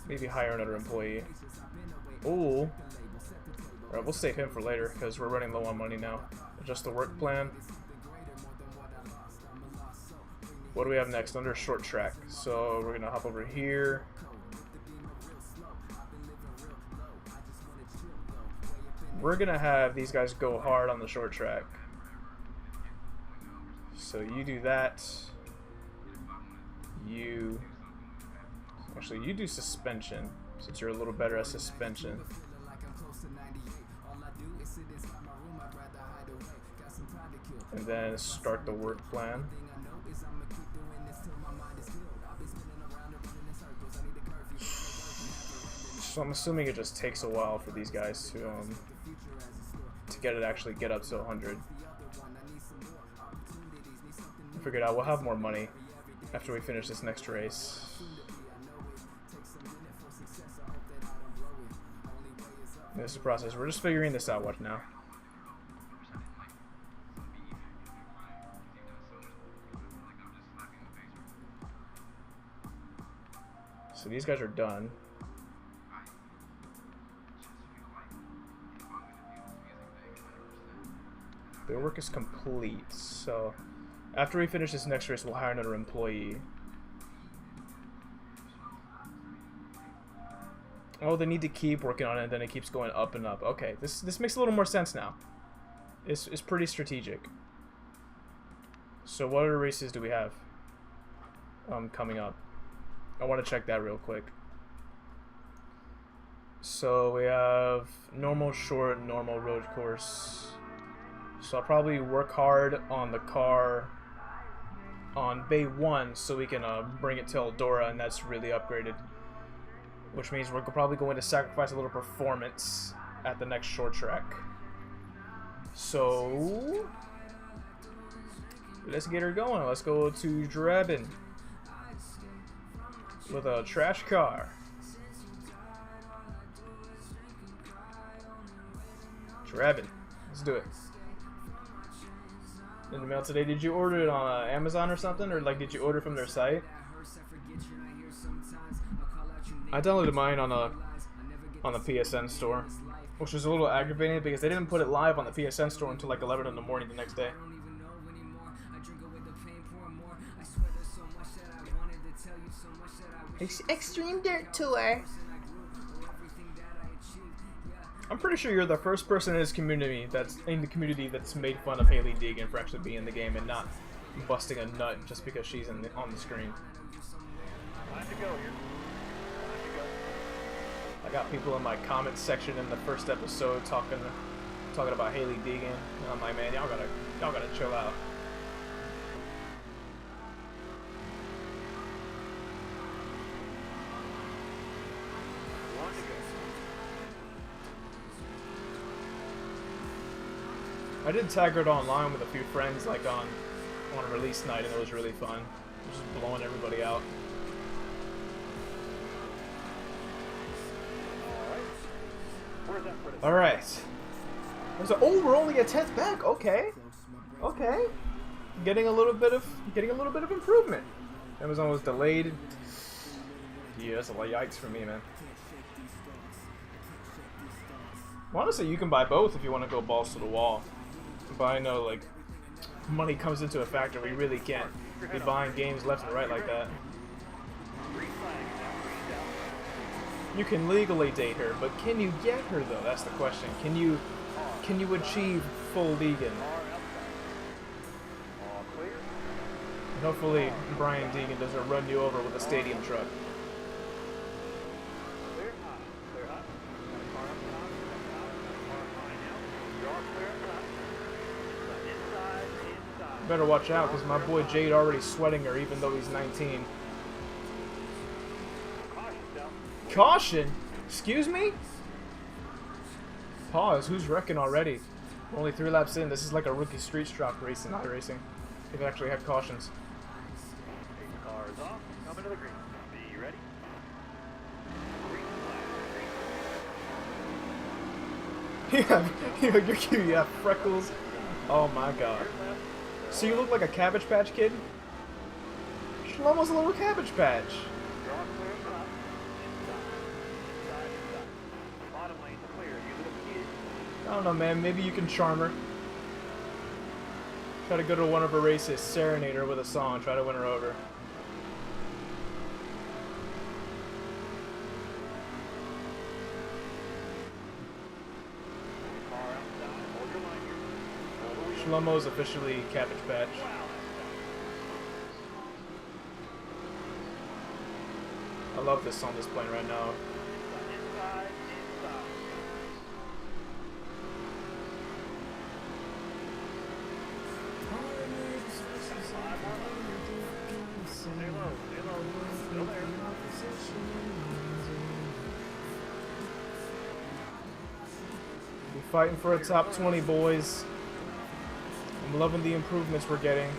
Maybe hire another employee. Ooh. Alright, we'll save him for later because we're running low on money now. Adjust the work plan. What do we have next? Under short track. So we're gonna hop over here. We're gonna have these guys go hard on the short track. So you do that. Actually, you do suspension, since you're a little better at suspension. And then start the work plan. So I'm assuming it just takes a while for these guys to actually get up to 100. I figured out we'll have more money after we finish this next race. This is the process. We're just figuring this out. Watch now. So these guys are done. Their work is complete. So after we finish this next race, we'll hire another employee. Oh, they need to keep working on it, and then it keeps going up and up. Okay, this makes a little more sense now. It's pretty strategic. So what other races do we have coming up? I want to check that real quick. So we have normal short, normal road course. So I'll probably work hard on the car on Bay 1 so we can bring it to Eldora, and that's really upgraded. Which means we're probably going to sacrifice a little performance at the next short track. So let's get her going. Let's go to Drabin with a trash car. Drabin. Let's do it. In the mail today. Did you order it on Amazon or something? Or like did you order from their site? I downloaded mine on the PSN store, which was a little aggravating because they didn't put it live on the PSN store until like 11 in the morning the next day. Extreme Dirt Tour. I'm pretty sure you're the first person in this community that's made fun of Haley Deegan for actually being in the game and not busting a nut just because she's on the screen. Time to go here. I got people in my comment section in the first episode talking about Haley Deegan, and I'm like, man, y'all gotta chill out. I did Taggart online with a few friends, like on a release night, and it was really fun. Just blowing everybody out. All right. Oh, we're only a 10th back. Okay. Okay. Getting a little bit of improvement. Amazon was delayed. Yeah, that's a lot of yikes for me, man. Honestly, you can buy both if you want to go balls to the wall. But I know, like, money comes into a factor. We really can't be buying games left and right like that. You can legally date her, but can you get her though? That's the question. Can you achieve full Deegan? And hopefully Brian Deegan doesn't run you over with a stadium truck. Better watch out, because my boy Jade already sweating her, even though he's 19. Caution? Excuse me? Pause. Who's wrecking already? We're only 3 laps in. This is like a rookie street stock racing, not racing. They've actually had cautions. Cars off. Coming to the green. Be ready. You have freckles. Oh my god. So you look like a Cabbage Patch Kid? Shlomo's a little Cabbage Patch. I don't know, man. Maybe you can charm her. Try to go to one of her races, serenade her with a song, try to win her over. Shlomo's officially Cabbage Patch. I love this song that's playing right now. We're fighting for a top 20, boys. I'm loving the improvements we're getting.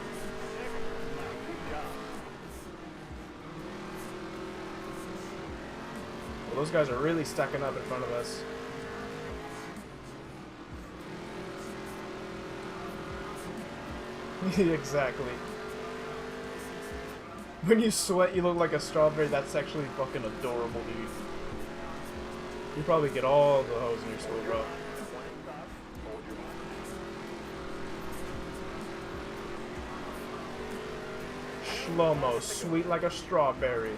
Well, those guys are really stacking up in front of us. Exactly. When you sweat, you look like a strawberry. That's actually fucking adorable, dude. You probably get all the hoes in your school, bro. Shlomo, sweet like a strawberry.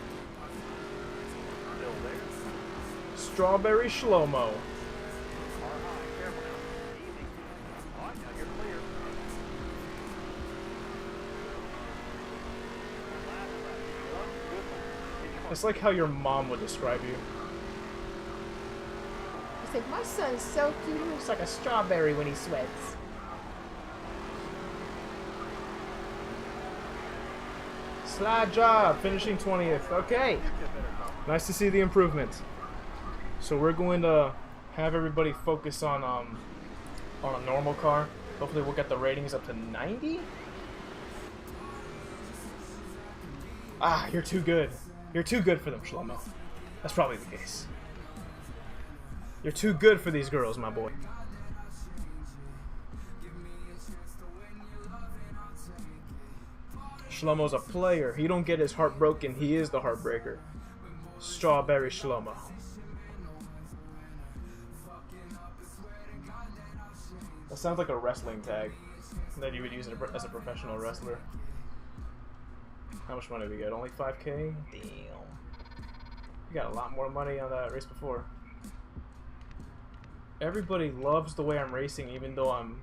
Strawberry Shlomo. It's like how your mom would describe you. It's like, my son's so cute, he looks like a strawberry when he sweats. Slide job, finishing 20th. Okay. Nice to see the improvement. So we're going to have everybody focus on a normal car. Hopefully we'll get the ratings up to 90. Ah, you're too good. You're too good for them, Shlomo. That's probably the case. You're too good for these girls, my boy. Shlomo's a player. He don't get his heart broken. He is the heartbreaker. Strawberry Shlomo. That sounds like a wrestling tag that you would use as a professional wrestler. How much money did we get? Only 5K? Damn. We got a lot more money on that race before. Everybody loves the way I'm racing, even though I'm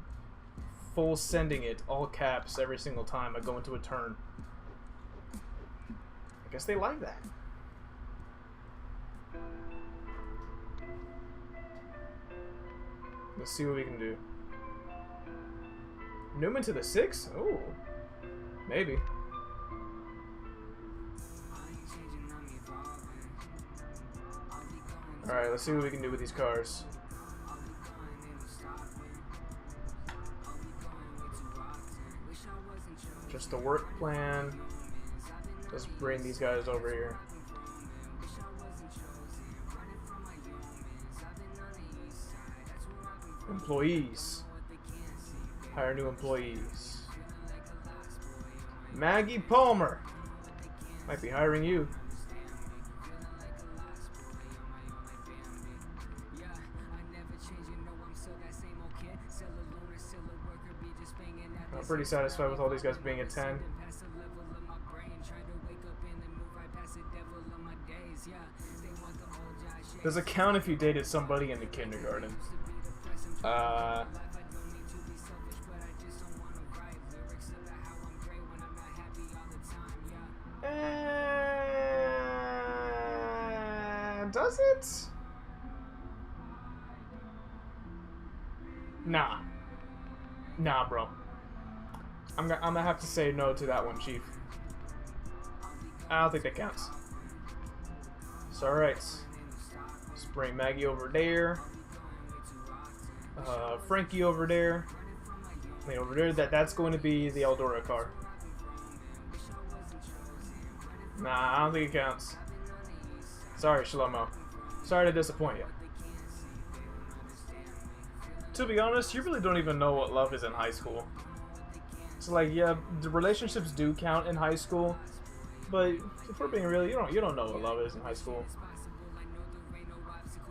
full sending it, all caps, every single time I go into a turn. I guess they like that. Let's see what we can do. Newman to the 6? Oh, maybe. Alright, let's see what we can do with these cars. Just the work plan. Let's bring these guys over here. Employees. Hire new employees. Maggie Palmer. Might be hiring you. I'm pretty satisfied with all these guys being at 10. Does it count if you dated somebody in the kindergarten? Does it? Nah. Nah, bro. I'm gonna have to say no to that one, Chief. I don't think that counts. So, alright. Let's bring Maggie over there. Frankie over there. I mean, over there, that's going to be the Eldora car. Nah, I don't think it counts. Sorry, Shlomo. Sorry to disappoint you. To be honest, you really don't even know what love is in high school. So, like, yeah, the relationships do count in high school, but if we're being real, you don't know what love is in high school.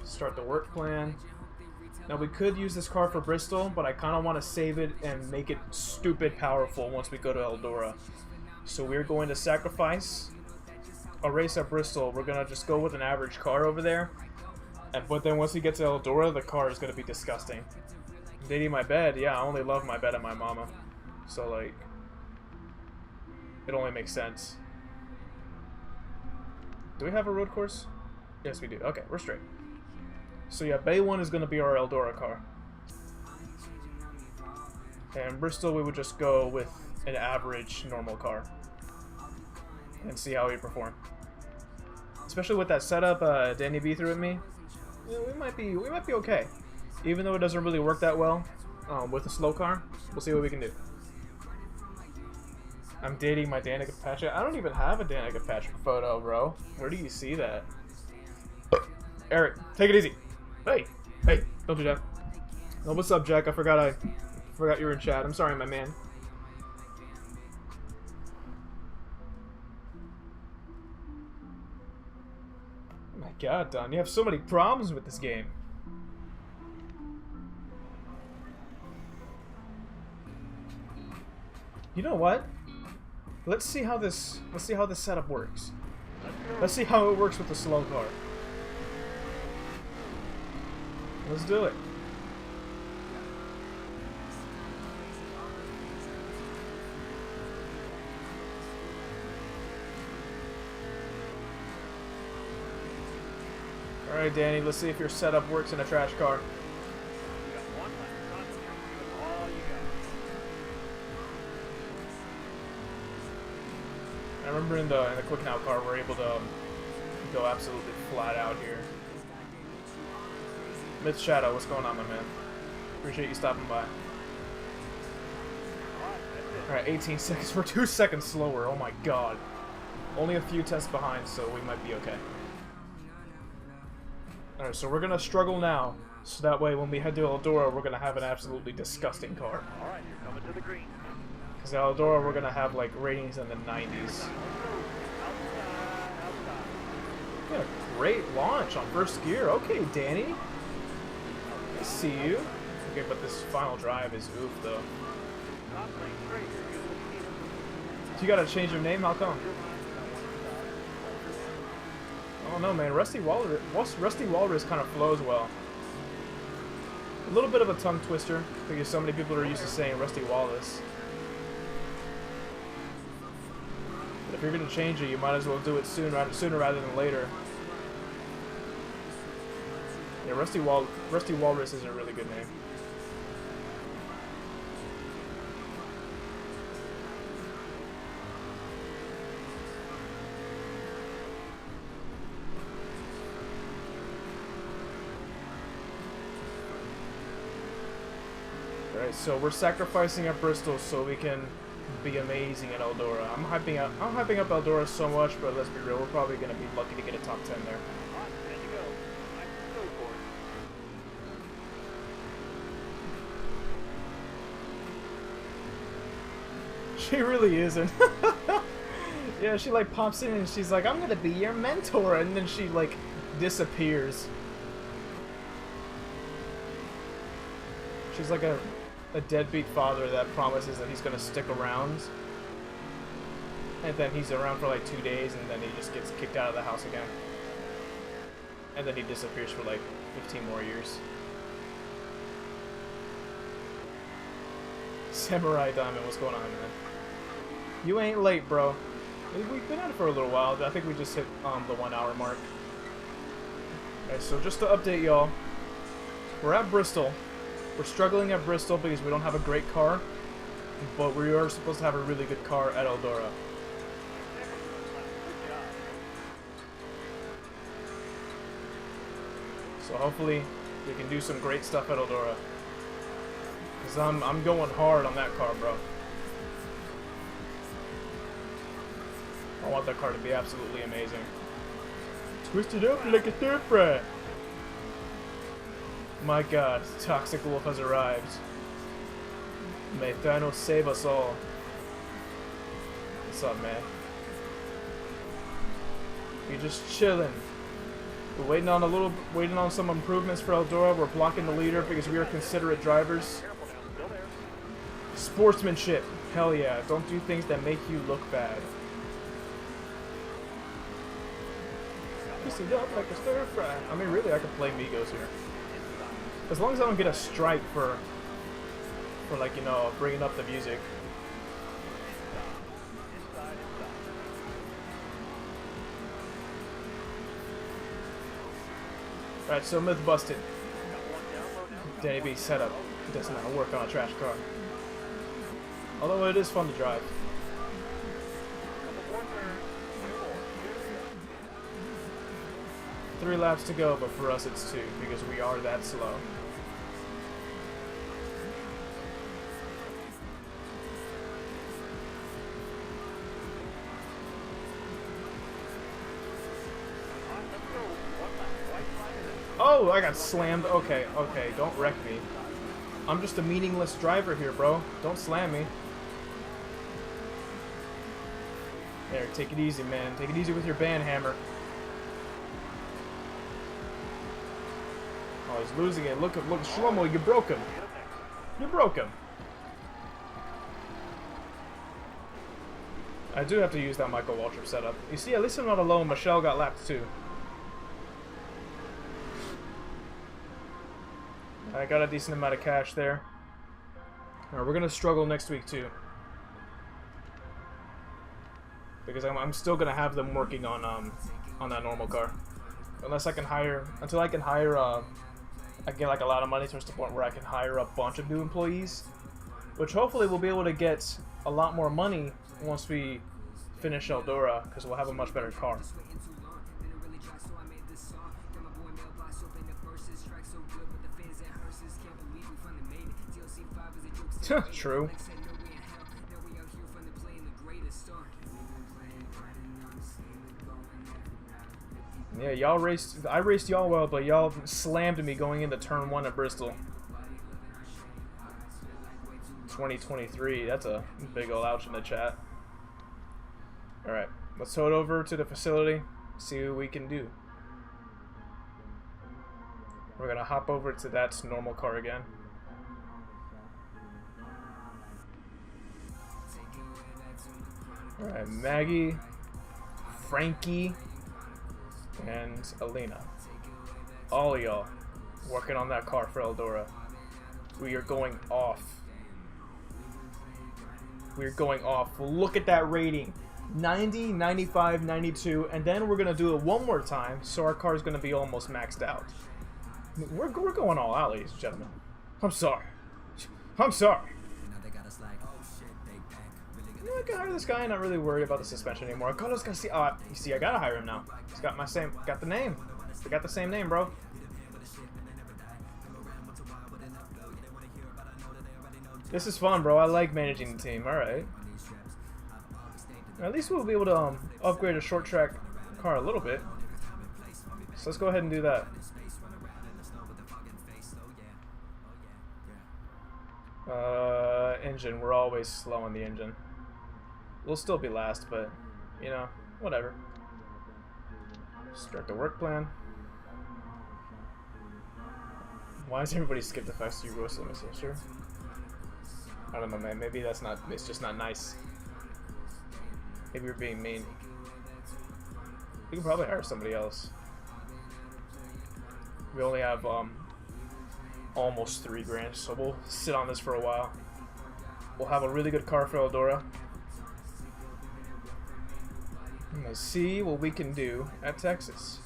Start the work plan. Now, we could use this car for Bristol, but I kind of want to save it and make it stupid powerful once we go to Eldora. So we're going to sacrifice a race at Bristol. We're going to just go with an average car over there. But then once we get to Eldora, the car is going to be disgusting. Dating my bed, yeah, I only love my bed and my mama. So, like, it only makes sense. Do we have a road course? Yes, we do. Okay, we're straight. So yeah, Bay 1 is going to be our Eldora car. And Bristol, we would just go with an average normal car. And see how we perform. Especially with that setup Danny B threw at me. Yeah, we might be okay. Even though it doesn't really work that well with a slow car, we'll see what we can do. I'm dating my Danica Patrick. I don't even have a Danica Patrick photo, bro. Where do you see that? Eric, take it easy. Hey, don't do that. Oh, what's up, Jack? I forgot you were in chat. I'm sorry, my man. Oh my god, Don, you have so many problems with this game. You know what? Let's see how this setup works. Let's see how it works with the slow car. Let's do it. Alright, Danny, let's see if your setup works in a trash car. I remember in the Quick Now car, we're able to go absolutely flat out here. Myth Shadow, what's going on, my man? Appreciate you stopping by. Alright, 18 seconds. We're 2 seconds slower. Oh my god. Only a few tests behind, so we might be okay. Alright, so we're gonna struggle now, so that way when we head to Eldora, we're gonna have an absolutely disgusting car. Alright, you're coming to the green. Because at Eldora, we're gonna have like ratings in the 90s. We got a great launch on first gear. Okay, Danny. I see you. Okay, but this final drive is oof, though. So you gotta change your name? How come? I don't know, man. Rusty Walrus kind of flows well. A little bit of a tongue twister, because so many people are used to saying Rusty Wallace. But if you're gonna change it, you might as well do it sooner rather than later. Yeah, Rusty Walrus is a really good name. Alright, so we're sacrificing at Bristol so we can be amazing at Eldora. I'm hyping up Eldora so much, but let's be real, we're probably gonna be lucky to get a top 10 there. She really isn't. Yeah, she like pops in and she's like, I'm gonna be your mentor, and then she like disappears. She's like a deadbeat father that promises that he's gonna stick around, and then he's around for like 2 days, and then he just gets kicked out of the house again, and then he disappears for like 15 more years. Samurai Diamond, what's going on, man? You ain't late, bro. We've been at it for a little while, but I think we just hit the 1 hour mark. Okay, so just to update y'all, we're at Bristol. We're struggling at Bristol because we don't have a great car, but we are supposed to have a really good car at Eldora. So hopefully we can do some great stuff at Eldora. Because I'm going hard on that car, bro. I want that car to be absolutely amazing. Twist it up like a stir fry. My god, Toxic Wolf has arrived. May Thanos save us all. What's up, man? We just chilling. We're waiting on some improvements for Eldora. We're blocking the leader because we are considerate drivers. Sportsmanship. Hell yeah. Don't do things that make you look bad. Twist it up like a stir fry. I mean, really, I could play Migos here. As long as I don't get a strike for like, you know, bringing up the music. Alright, so myth busted. Danny B setup does not work on a trash car. Although it is fun to drive. Three laps to go, but for us it's 2 because we are that slow. Oh, I got slammed. Okay, okay, don't wreck me. I'm just a meaningless driver here, bro. Don't slam me. There, take it easy, man. Take it easy with your band hammer. Oh, he's losing it. Look, Shlomo, you broke him. You broke him. I do have to use that Michael Waltrip setup. You see, at least I'm not alone. Michelle got lapped too. I got a decent amount of cash there. Alright, we're gonna struggle next week too. Because I'm still gonna have them working on that normal car. Until I can hire I get like a lot of money towards the point where I can hire a bunch of new employees, which hopefully we'll be able to get a lot more money once we finish Eldora, because we'll have a much better car. True. Yeah, y'all raced. I raced y'all well, but y'all slammed me going into turn 1 at Bristol. 2023. That's a big ol' ouch in the chat. Alright, let's head over to the facility, see what we can do. We're gonna hop over to that normal car again. Alright, Maggie, Frankie, and Alina. All of y'all working on that car for Eldora. We are going off. We're going off. Look at that rating. 90, 95, 92, and then we're going to do it one more time, so our car is going to be almost maxed out. We're going all out, ladies and gentlemen. I'm sorry. I'm sorry. You know, I can hire this guy and not really worry about the suspension anymore. Carlos Garcia. Oh, you see, I gotta hire him now. He's got got the name. We got the same name, bro. This is fun, bro. I like managing the team. Alright. At least we'll be able to upgrade a short track car a little bit. So let's go ahead and do that. Engine. We're always slow on the engine. We'll still be last, but, you know, whatever. Start the work plan. Why does everybody skip the fact that you roasted my sister? I don't know, man. Maybe that's not, it's just not nice. Maybe you're being mean. We can probably hire somebody else. We only have, almost 3 grand, so we'll sit on this for a while. We'll have a really good car for Eldora. And let's see what we can do at Texas.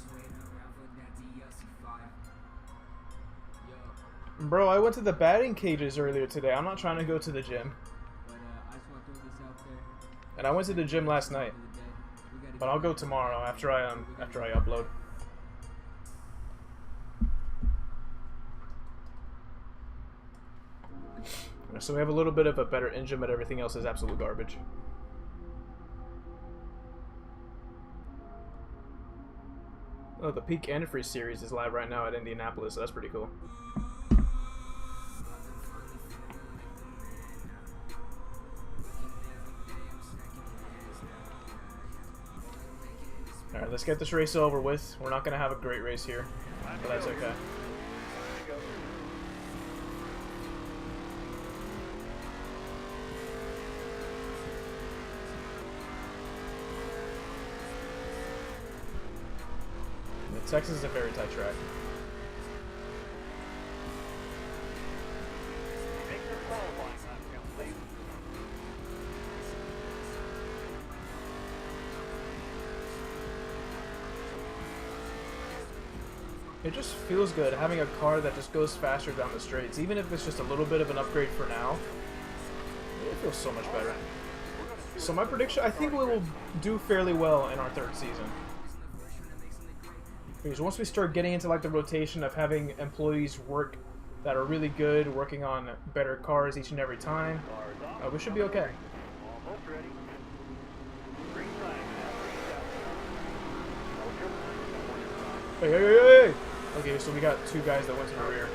Bro, I went to the batting cages earlier today. I'm not trying to go to the gym. I just want to throw this out there. And I went to the gym last night. But I'll go tomorrow after I upload. So we have a little bit of a better engine, but everything else is absolute garbage. Oh, the Peak Antifreeze series is live right now at Indianapolis, so that's pretty cool. Alright, let's get this race over with. We're not going to have a great race here, but that's okay. Texas is a very tight track. Make your qualifying time count, please. It just feels good having a car that just goes faster down the straights. Even if it's just a little bit of an upgrade for now, it feels so much better. So my prediction, I think we will do fairly well in our 3rd season. Because once we start getting into like the rotation of having employees work that are really good, working on better cars each and every time, we should be okay. Almost ready. Green flag now. Hey, hey, hey, hey! Okay, so we got 2 guys that went to the rear.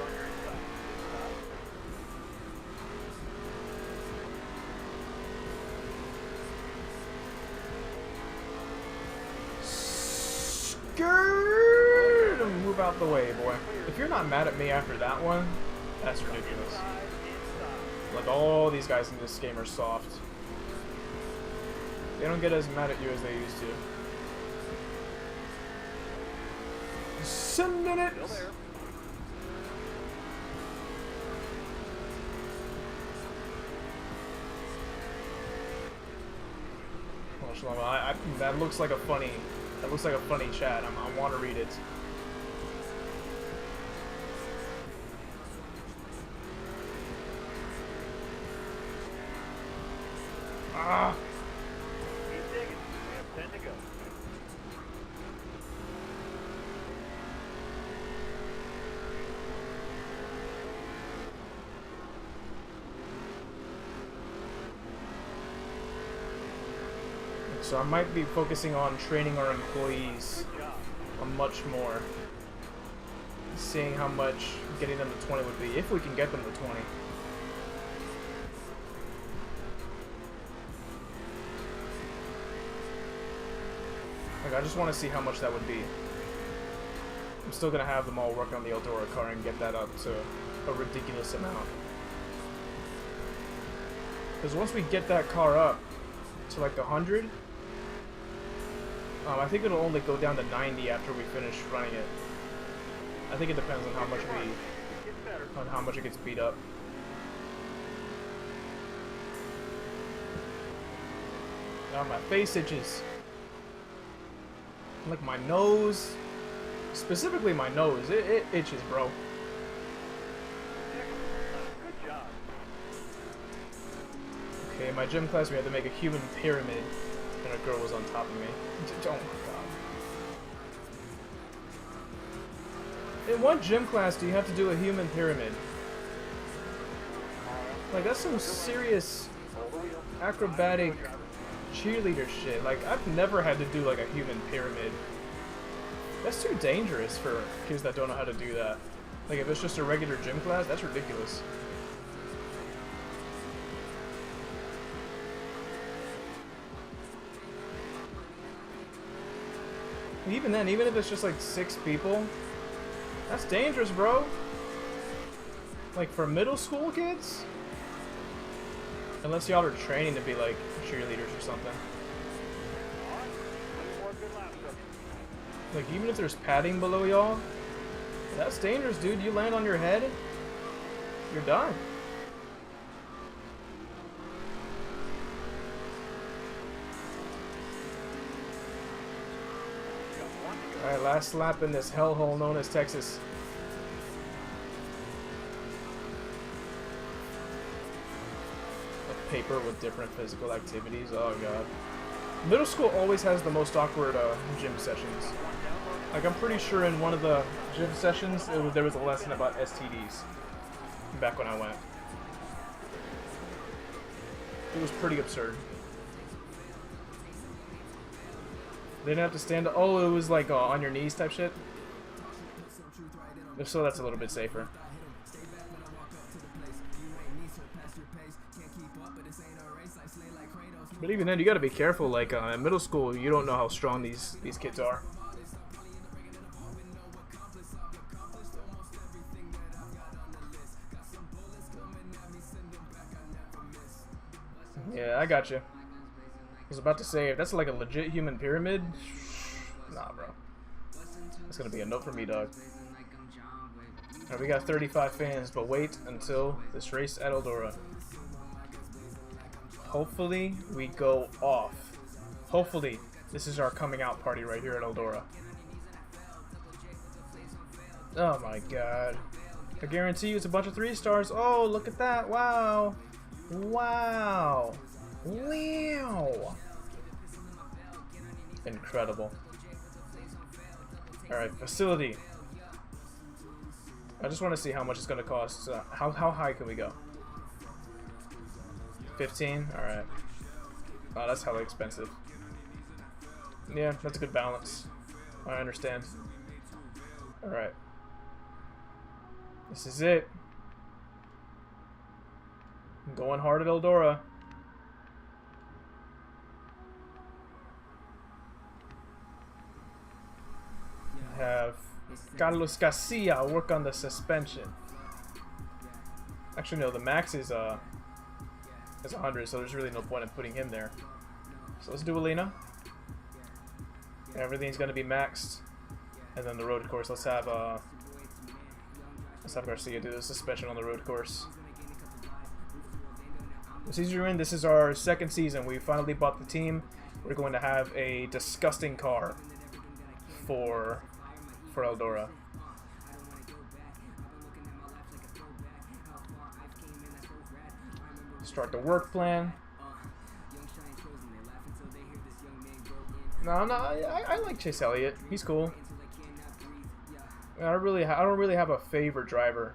Move out the way, boy. If you're not mad at me after that one, that's ridiculous. Like, all these guys in this game are soft. They don't get as mad at you as they used to. Sending it! Oh, Shlomo, that looks like a funny... That looks like a funny chat. I want to read it. Ah! Keep digging. We have 10 to go. So I might be focusing on training our employees much more. Seeing how much getting them to 20 would be, if we can get them to 20. Like, I just want to see how much that would be. I'm still going to have them all work on the Eldora car and get that up to a ridiculous amount. Because once we get that car up to like 100, I think it'll only go down to 90 after we finish running it. I think it depends on how much it gets beat up. Now my face itches. Like my nose, specifically my nose, it itches, bro. Good job. Okay, in my gym class we had to make a human pyramid, and a girl was on top of me. Oh my god. In what gym class do you have to do a human pyramid? Like, that's some serious acrobatic cheerleader shit. Like, I've never had to do like a human pyramid. That's too dangerous for kids that don't know how to do that. Like, if it's just a regular gym class, that's ridiculous. Even then, even if it's just like 6 people, that's dangerous, bro. Like for middle school kids? Unless y'all are training to be like cheerleaders or something. Like even if there's padding below y'all, that's dangerous, dude. You land on your head, you're done. Alright, last lap in this hellhole known as Texas. A paper with different physical activities. Oh god. Middle school always has the most awkward gym sessions. Like I'm pretty sure in one of the gym sessions there was a lesson about STDs. Back when I went. It was pretty absurd. They didn't have to stand. Oh, it was like on your knees type shit. If so, that's a little bit safer. But even then, you gotta be careful. Like in middle school, you don't know how strong these kids are. Yeah, I got you. I was about to say, if that's like a legit human pyramid, nah, bro. That's gonna be a no for me, dog. Alright, we got 35 fans, but wait until this race at Eldora. Hopefully, we go off. Hopefully, this is our coming out party right here at Eldora. Oh my god. I guarantee you it's a bunch of 3 stars. Oh, look at that. Wow. Wow. Wow. Incredible. Alright, facility. I just want to see how much it's going to cost. How high can we go? 15? Alright. Oh, that's hella expensive. Yeah, that's a good balance. I understand. Alright. This is it. I'm going hard at Eldora. Have Carlos Garcia work on the suspension. Actually, no, the max is 100, so there's really no point in putting him there. So let's do Alina. Everything's gonna be maxed, and then the road course. Let's have Garcia do the suspension on the road course. The season we're in, this is our 2nd season. We finally bought the team. We're going to have a disgusting car for Eldora. Start the work plan. No, I like Chase Elliott. He's cool. I don't really have a favorite driver.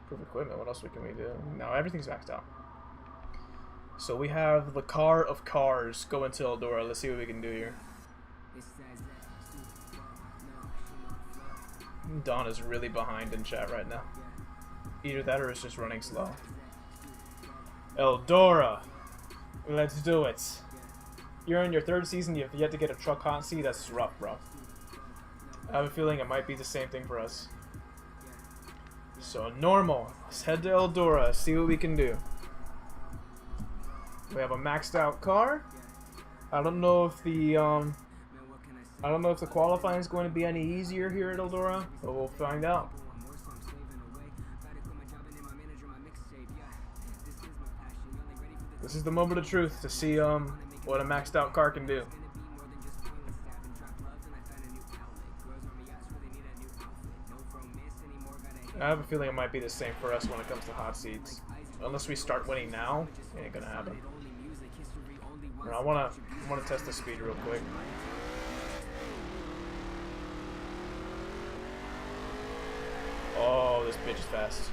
Proof equipment. What else can we do? No, everything's maxed out. So we have the car of cars going to Eldora. Let's see what we can do here. Don is really behind in chat right now. Either that or it's just running slow. Eldora, let's do it. You're in your 3rd season. You have yet to get a truck hot seat. That's rough, bro. I have a feeling it might be the same thing for us. So normal. Let's head to Eldora. See what we can do. We have a maxed out car. I don't know if the qualifying is going to be any easier here at Eldora, but we'll find out. This is the moment of truth to see what a maxed out car can do. I have a feeling it might be the same for us when it comes to hot seats. Unless we start winning now, it ain't gonna happen. I wanna test the speed real quick. Oh, this bitch is fast.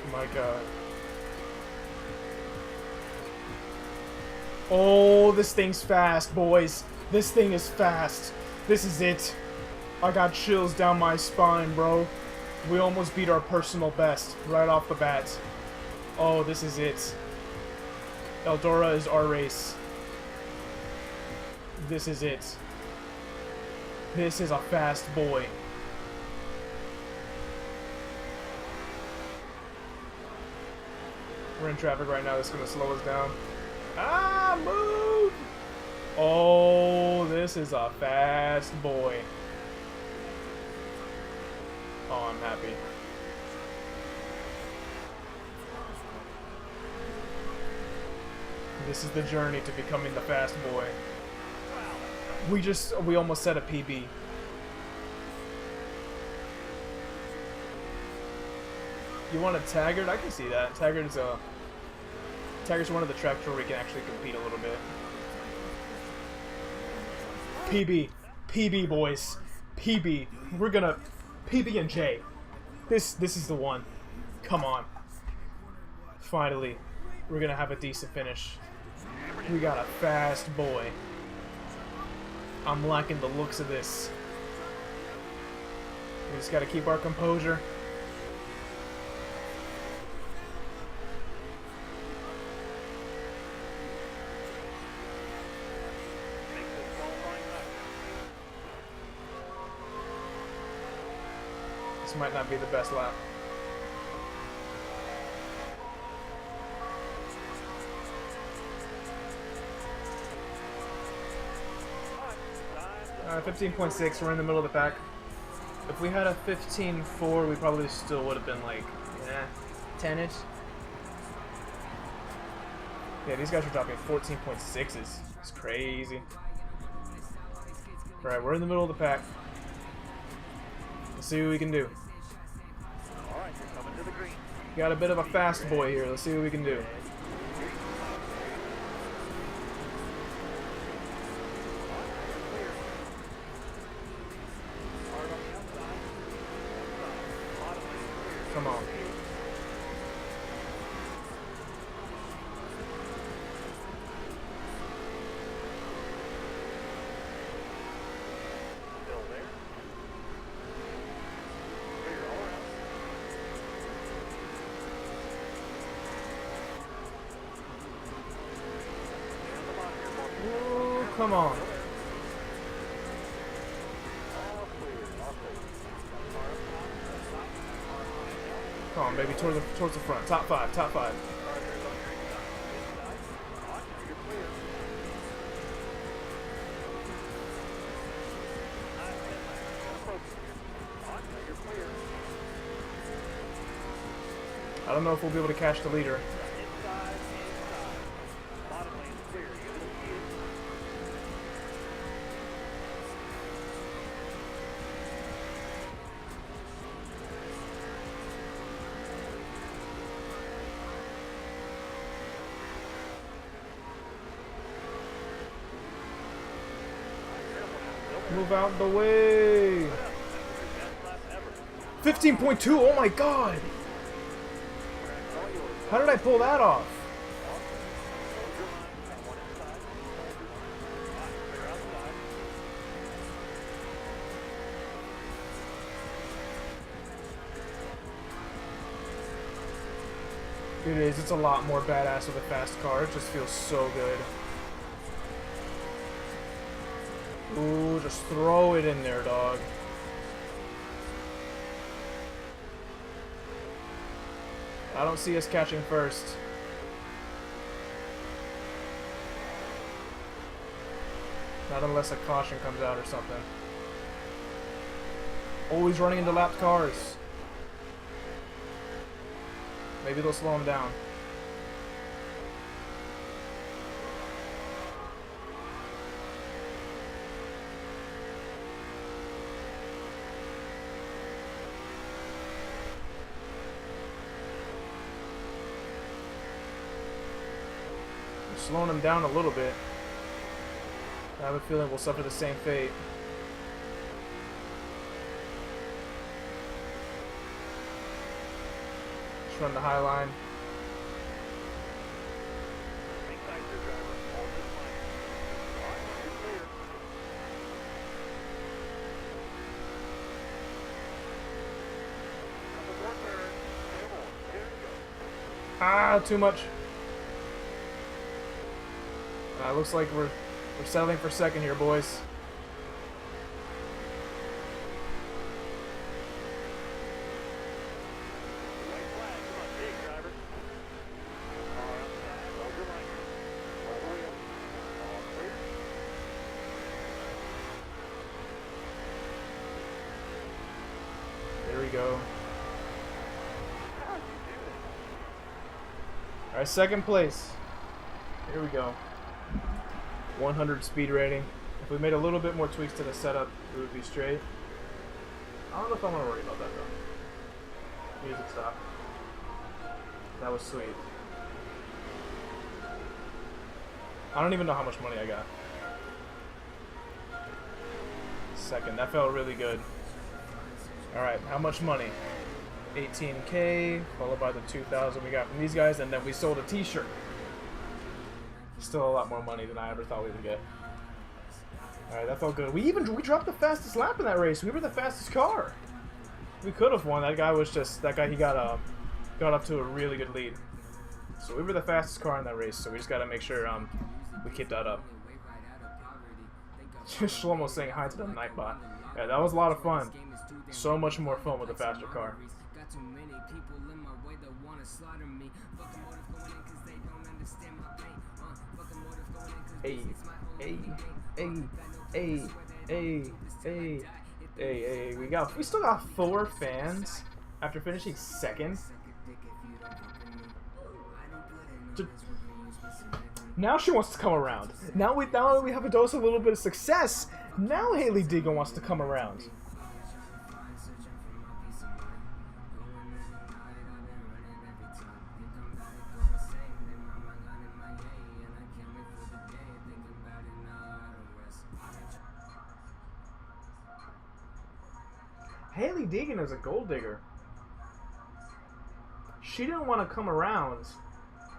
Oh my god. Oh, this thing's fast, boys. This thing is fast. This is it. I got chills down my spine, bro. We almost beat our personal best right off the bat. Oh, this is it. Eldora is our race. This is it. This is a fast boy. We're in traffic right now. That's going to slow us down. Ah, move! Oh, this is a fast boy. Oh, I'm happy. This is the journey to becoming the fast boy. We almost set a PB. You want a Taggart? I can see that. Taggart's one of the tracks where we can actually compete a little bit. PB. PB, boys. PB. We're gonna... PB and J. This is the one. Come on. Finally. We're gonna have a decent finish. We got a fast boy. I'm liking the looks of this. We just gotta keep our composure. This might not be the best lap. Uh, 15.6, we're in the middle of the pack. If we had a 15.4, we probably still would have been like, 10-ish. Yeah, these guys are dropping 14.6s. It's crazy. Alright, we're in the middle of the pack. Let's see what we can do. Alright, you're coming to the green. Got a bit of a fast boy here. Let's see what we can do. Come on. Still there. Clear all around. And the monitor. Ooh, come on. All clear. All clear. Come on, baby. Towards the front. Top five. Top five. I don't know if we'll be able to catch the leader. Move out the way. 15.2. Oh my god. How did I pull that off? It is. It's a lot more badass with a fast car. It just feels so good. Ooh, just throw it in there, dog. I don't see us catching first. Not unless a caution comes out or something. Always running into lapped cars. Maybe they'll slow him down. Slowing him down a little bit. I have a feeling we'll suffer the same fate. Just run the high line. Ah, too much. Looks like we're settling for second here, boys. White flag. Come on, big driver. Hold your line. Hold the wheel. All clear. There we go. How'd you do that? All right, second place. Here we go. 100 speed rating. If we made a little bit more tweaks to the setup, it would be straight. I don't know if I want to worry about that though. Music stop. That was sweet. I don't even know how much money I got. Second, that felt really good. Alright, how much money? 18K, followed by the 2,000 we got from these guys, and then we sold a t-shirt. Still a lot more money than I ever thought we would get. Alright, that felt good. We dropped the fastest lap in that race. We were the fastest car. We could have won. That guy he got up to a really good lead. So we were the fastest car in that race, so we just gotta make sure we keep that up. Shlomo saying hi to the Nightbot. Yeah, that was a lot of fun. So much more fun with a faster car. Hey, hey, hey, hey, hey, hey, hey, we still got 4 fans after finishing second. Now she wants to come around. Now that we have a dose of a little bit of success, now Haley Deegan wants to come around. Haley Deegan is a gold digger. She didn't want to come around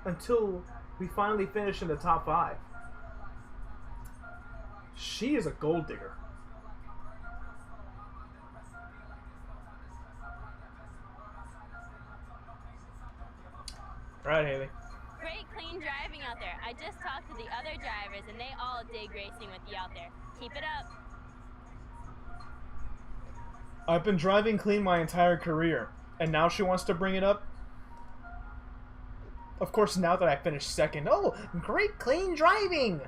until we finally finished in the top 5. She is a gold digger. All right, Haley. Great clean driving out there. I just talked to the other drivers and they all dig racing with you out there. Keep it up. I've been driving clean my entire career, and now she wants to bring it up? Of course, now that I finished second. Oh, great clean driving!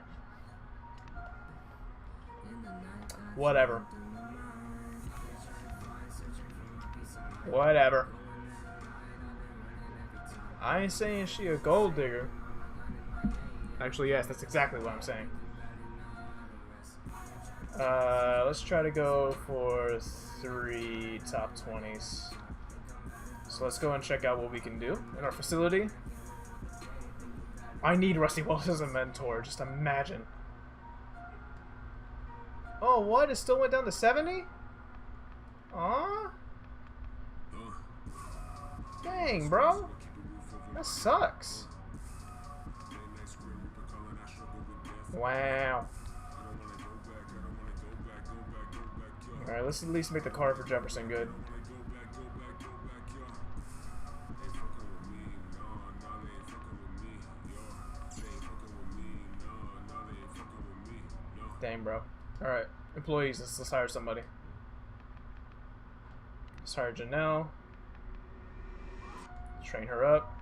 Whatever. Whatever. I ain't saying she a gold digger. Actually, yes, that's exactly what I'm saying. Let's try to go for 3 top 20s. So let's go and check out what we can do in our facility. I need Rusty Wells as a mentor, just imagine. Oh, what? It still went down to 70? Aw? Dang, bro. That sucks. Wow. Alright, let's at least make the car for Jefferson good. Dang, bro. Alright, employees, let's hire somebody. Let's hire Janelle. Train her up.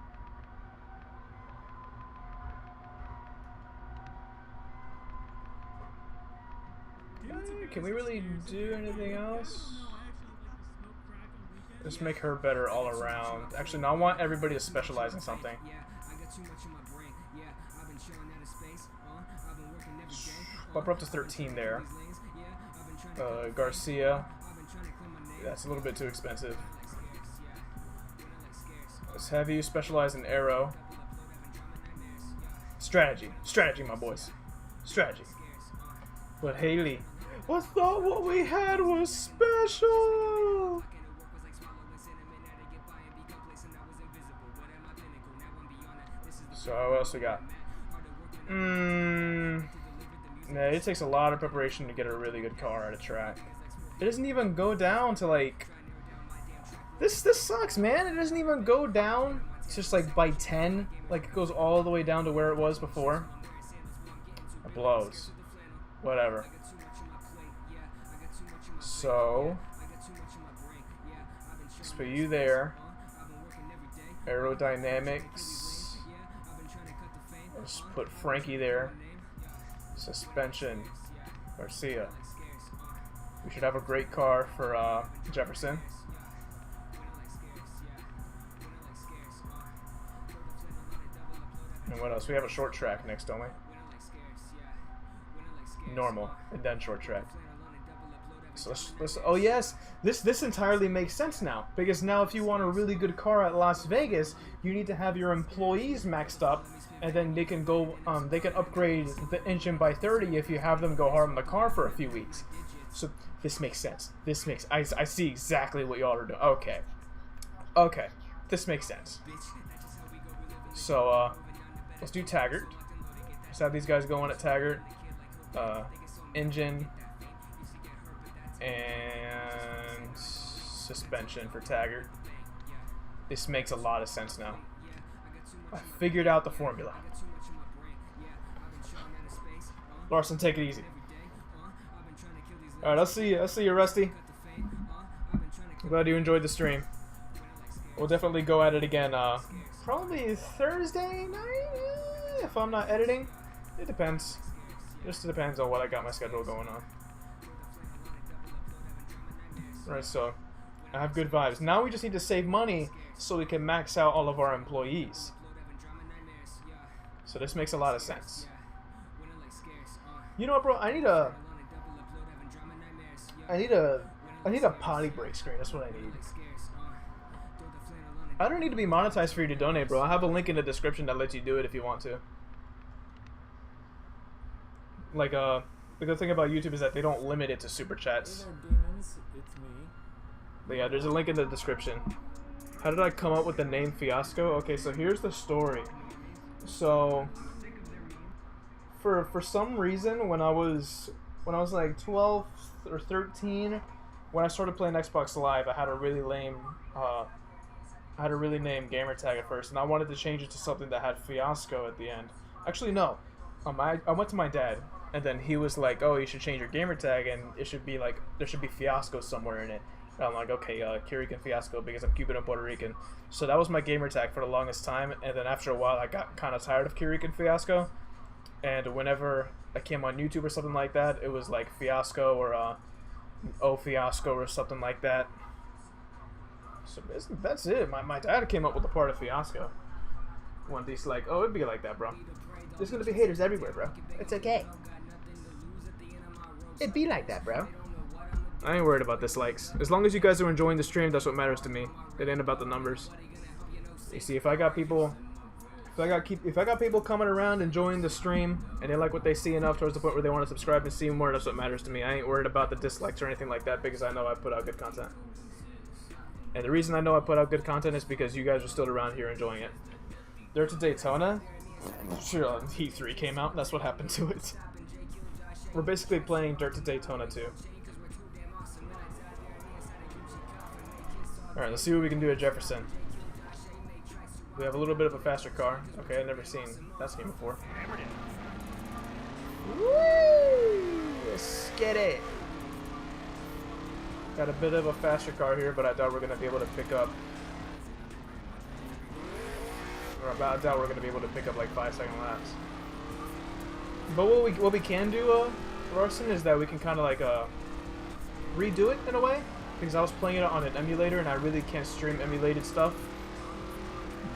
Can we really do anything else? Just make her better all around. Actually, no, I want everybody to specialize in something. Bump her up to 13 there. Garcia. That's a little bit too expensive. Let's have you specialize in aero. Strategy. Strategy, my boys. Strategy. But Haley, I thought what we had was special! So what else we got? Nah, it takes a lot of preparation to get a really good car at a track. It doesn't even go down to like... This sucks, man. It doesn't even go down It's just like by 10, like it goes all the way down to where it was before. It blows. Whatever. So, let's put you there. Aerodynamics. Let's put Frankie there. Suspension. Garcia. We should have a great car for Jefferson. And what else? We have a short track next, don't we? Normal, and then short track. So let's oh yes, this entirely makes sense now, because now if you want a really good car at Las Vegas, you need to have your employees maxed up, and then they can go they can upgrade the engine by 30 if you have them go hard on the car for a few weeks. So this makes sense. This makes I see exactly what y'all are doing. Okay, this makes sense. So let's do Taggart. Let's have these guys going at Taggart. Engine and suspension for Taggart. This makes a lot of sense now. I figured out the formula. Larson, take it easy. Alright, I'll see you, Rusty. I'm glad you enjoyed the stream. We'll definitely go at it again, probably Thursday night, if I'm not editing. It depends. Just depends on what I got my schedule going on. Alright, so I have good vibes. Now we just need to save money so we can max out all of our employees. So this makes a lot of sense. You know what, bro? I need a potty break screen. That's what I need. I don't need to be monetized for you to donate, bro. I have a link in the description that lets you do it if you want to. Like, the good thing about YouTube is that they don't limit it to super chats. Demons, it's me. But yeah, there's a link in the description. How did I come up with the name Fiasco? Okay, so here's the story. So, for some reason, when I was like 12 or 13, when I started playing Xbox Live, I had a really lame gamer tag at first, and I wanted to change it to something that had Fiasco at the end. Actually, no. I went to my dad, and then he was like, "Oh, you should change your gamer tag, and it should be like there should be Fiasco somewhere in it." And I'm like, "Okay, Curican Fiasco," because I'm Cuban and Puerto Rican. So that was my gamer tag for the longest time, and then after a while, I got kind of tired of Curican Fiasco, and whenever I came on YouTube or something like that, it was like Fiasco or O Fiasco or something like that. So that's it. My dad came up with the part of Fiasco. One these like, oh, it'd be like that, bro. There's gonna be haters everywhere, bro. It's okay. It'd be like that, bro. I ain't worried about dislikes. As long as you guys are enjoying the stream, that's what matters to me. It ain't about the numbers. You see, if I got people coming around enjoying the stream and they like what they see enough towards the point where they want to subscribe and see more, that's what matters to me. I ain't worried about the dislikes or anything like that because I know I put out good content. And the reason I know I put out good content is because you guys are still around here enjoying it. Dirt to Daytona? Sure, Heat 3 came out. That's what happened to it. We're basically playing Dirt to Daytona 2. Alright, let's see what we can do at Jefferson. We have a little bit of a faster car. Okay, I've never seen that scheme before. Woo! Let's get it. Got a bit of a faster car here, but I doubt we're going to be able to pick up. Or I doubt we're going to be able to pick up like 5-second laps. But what we can do, Larson, is that we can kind of like redo it in a way. Because I was playing it on an emulator and I really can't stream emulated stuff.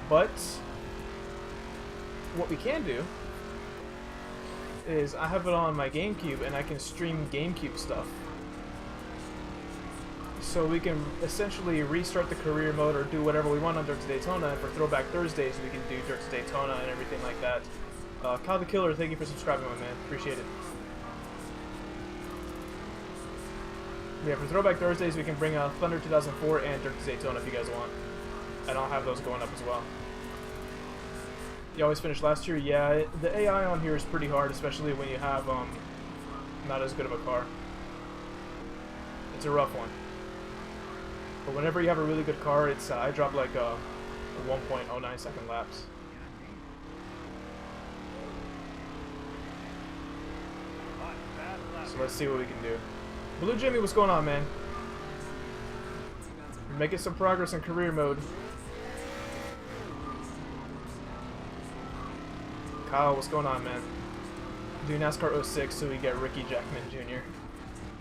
But what we can do is I have it on my GameCube and I can stream GameCube stuff. So we can essentially restart the career mode or do whatever we want on Dirt to Daytona. And for Throwback Thursdays, we can do Dirt to Daytona and everything like that. Kyle the Killer, thank you for subscribing, my man. Appreciate it. Yeah, for Throwback Thursdays, we can bring Thunder 2004 and Dirt to Daytona if you guys want. And I'll have those going up as well. You always finished last year? Yeah, the AI on here is pretty hard, especially when you have not as good of a car. It's a rough one. But whenever you have a really good car, it's I drop like 1.09 second laps. So let's see what we can do. Blue Jimmy, what's going on, man? We're making some progress in career mode. Kyle, what's going on, man? Do NASCAR 06 so we get Ricky Jackman Jr.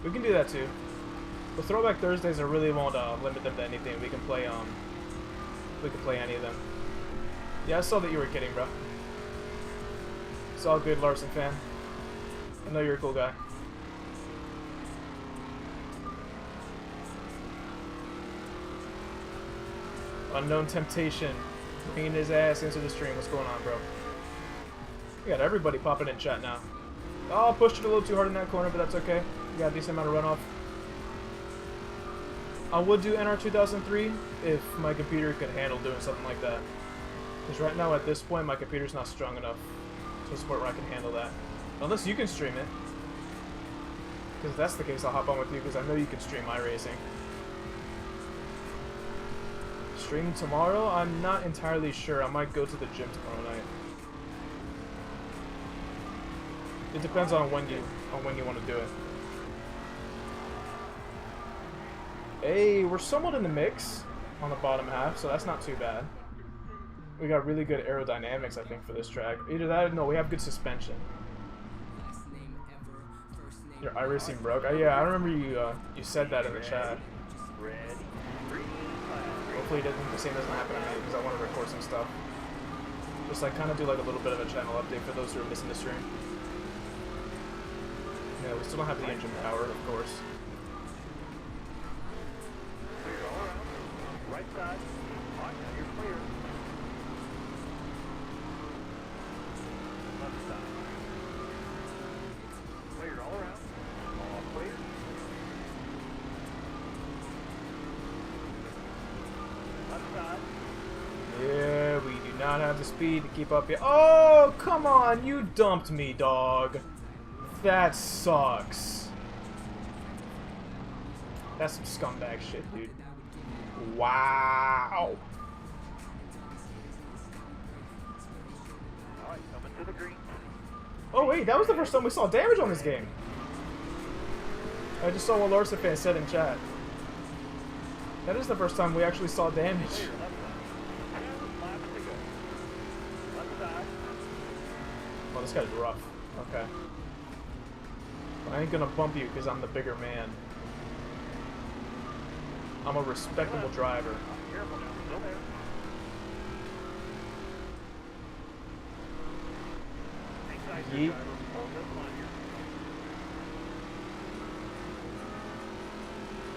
We can do that too. The Throwback Thursdays, I really won't limit them to anything. We can play any of them. Yeah, I saw that you were kidding, bro. It's all good, Larson fan. I know you're a cool guy. Unknown Temptation, bringing his ass into the stream. What's going on, bro? We got everybody popping in chat now. Oh, pushed it a little too hard in that corner, but that's okay. We got a decent amount of runoff. I would do NR 2003 if my computer could handle doing something like that. Because right now, at this point, my computer's not strong enough to support where I can handle that. Unless you can stream it. Because if that's the case, I'll hop on with you because I know you can stream iRacing. Stream tomorrow? I'm not entirely sure. I might go to the gym tomorrow night. It depends on when you want to do it. Hey, we're somewhat in the mix on the bottom half, so that's not too bad. We got really good aerodynamics, I think, for this track. Either that or no, we have good suspension. Your iRacing broke? Yeah, I remember you said that in the chat. Hopefully the same doesn't happen to me because I want to record some stuff. Just like kind of do like a little bit of a channel update for those who are missing the stream. Yeah, we still don't have the engine power, of course. Right side. You're clear. Left side. Cleared all around. All clear. Left side. Yeah, we do not have the speed to keep up here. Oh, come on! You dumped me, dog. That sucks. That's some scumbag shit, dude. Wow. Alright, coming to the green. Oh wait, that was the first time we saw damage on this game. I just saw what Larson fan said in chat. That is the first time we actually saw damage. Clear, left side. 2 laps to go. Left side. Oh, this guy's rough. Okay. I ain't gonna bump you because I'm the bigger man. I'm a respectable driver. Careful now, still there. Yeet. Hold this line here.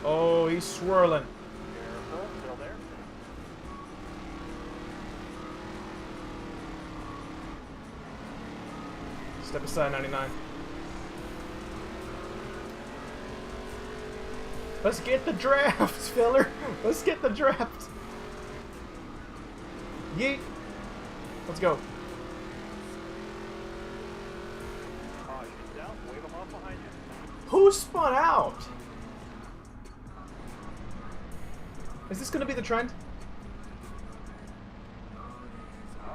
Oh, he's swirling. Careful, still there. Step aside, 99. Let's get the draft, filler. Let's get the draft. Yeet. Let's go. Oh, you get down, wave them off behind you. Who spun out? Is this gonna be the trend?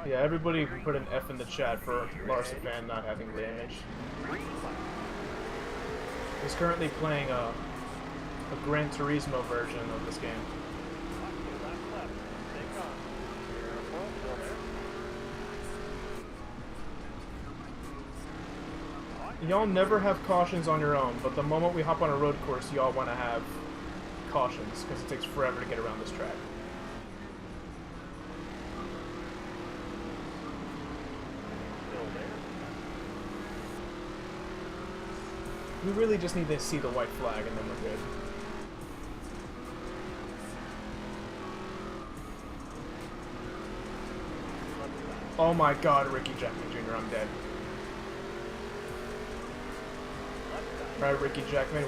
Yeah, everybody put an F in the chat for Larson fan not having damage. He's currently playing a Gran Turismo version of this game. Y'all never have cautions on your own, but the moment we hop on a road course, y'all want to have cautions, because it takes forever to get around this track. We really just need to see the white flag, and then we're good. Oh my god, Ricky Jackman Jr., I'm dead. Right, Ricky Jackman,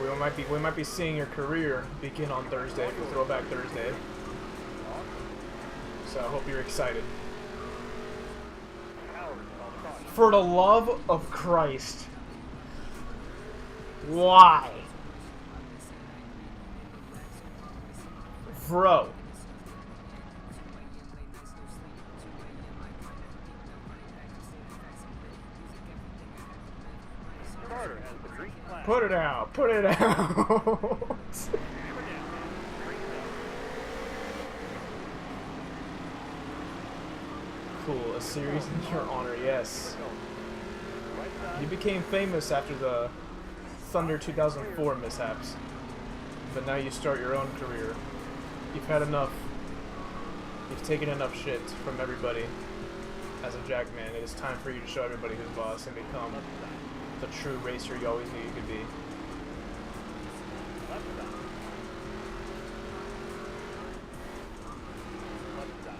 we might be seeing your career begin on Thursday for Throwback Thursday. So I hope you're excited. For the love of Christ. Why? Put it out. Put it out. Hammer down, man. Bring it up. Cool. A series in your honor. Yes. Right side. You became famous after the Thunder 2004 mishaps, but now you start your own career. You've had enough. You've taken enough shit from everybody. As a Jackman, it is time for you to show everybody who's boss and become Left side. the true racer you always knew you could be. Left side. Left side.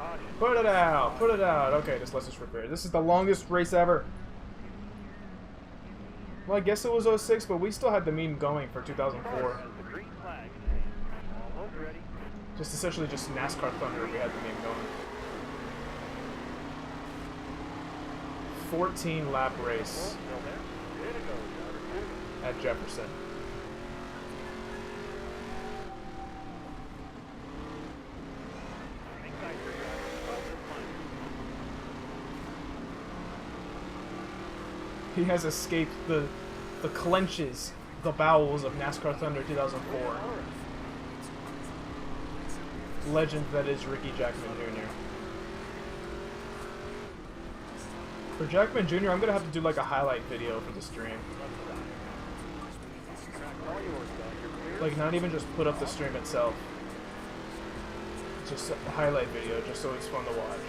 Audience. Put it out! Put it out! Okay, just let's just repair. This is the longest race ever. Well, I guess it was 06, but we still had the meme going for 2004. Has the green flag in hand. Almost ready. Just essentially just NASCAR Thunder we had the meme going. 14 lap race Still there. Way to go, driver. Way to go. at Jefferson. Hang tight here, driver. Above this line. He has escaped the clenches, the bowels of NASCAR Thunder 2004. Legend that is Ricky Jackman Jr. For Jackman Jr., I'm gonna have to do like a highlight video for the stream. Track all yours, Doug. You're clear. Like not even just put up the stream itself. Just a highlight video, just so it's fun to watch.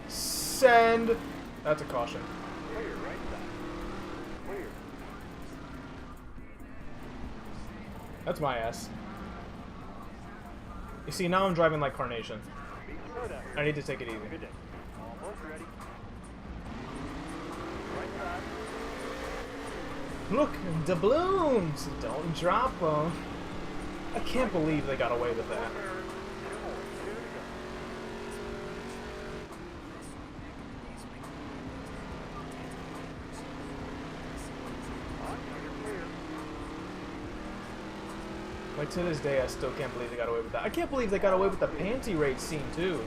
Send! That's a caution. Clear, right side. Clear. That's my ass. You see, now I'm driving like Carnation. Be sure that. I need to take it easy. Good day. Almost ready. Right side. Look, the balloons! Don't drop them. I can't believe they got away with that. Two more. Two to go. On, you're clear. Like to this day, I still can't believe they got away with that. I can't believe they got away with the panty raid scene too.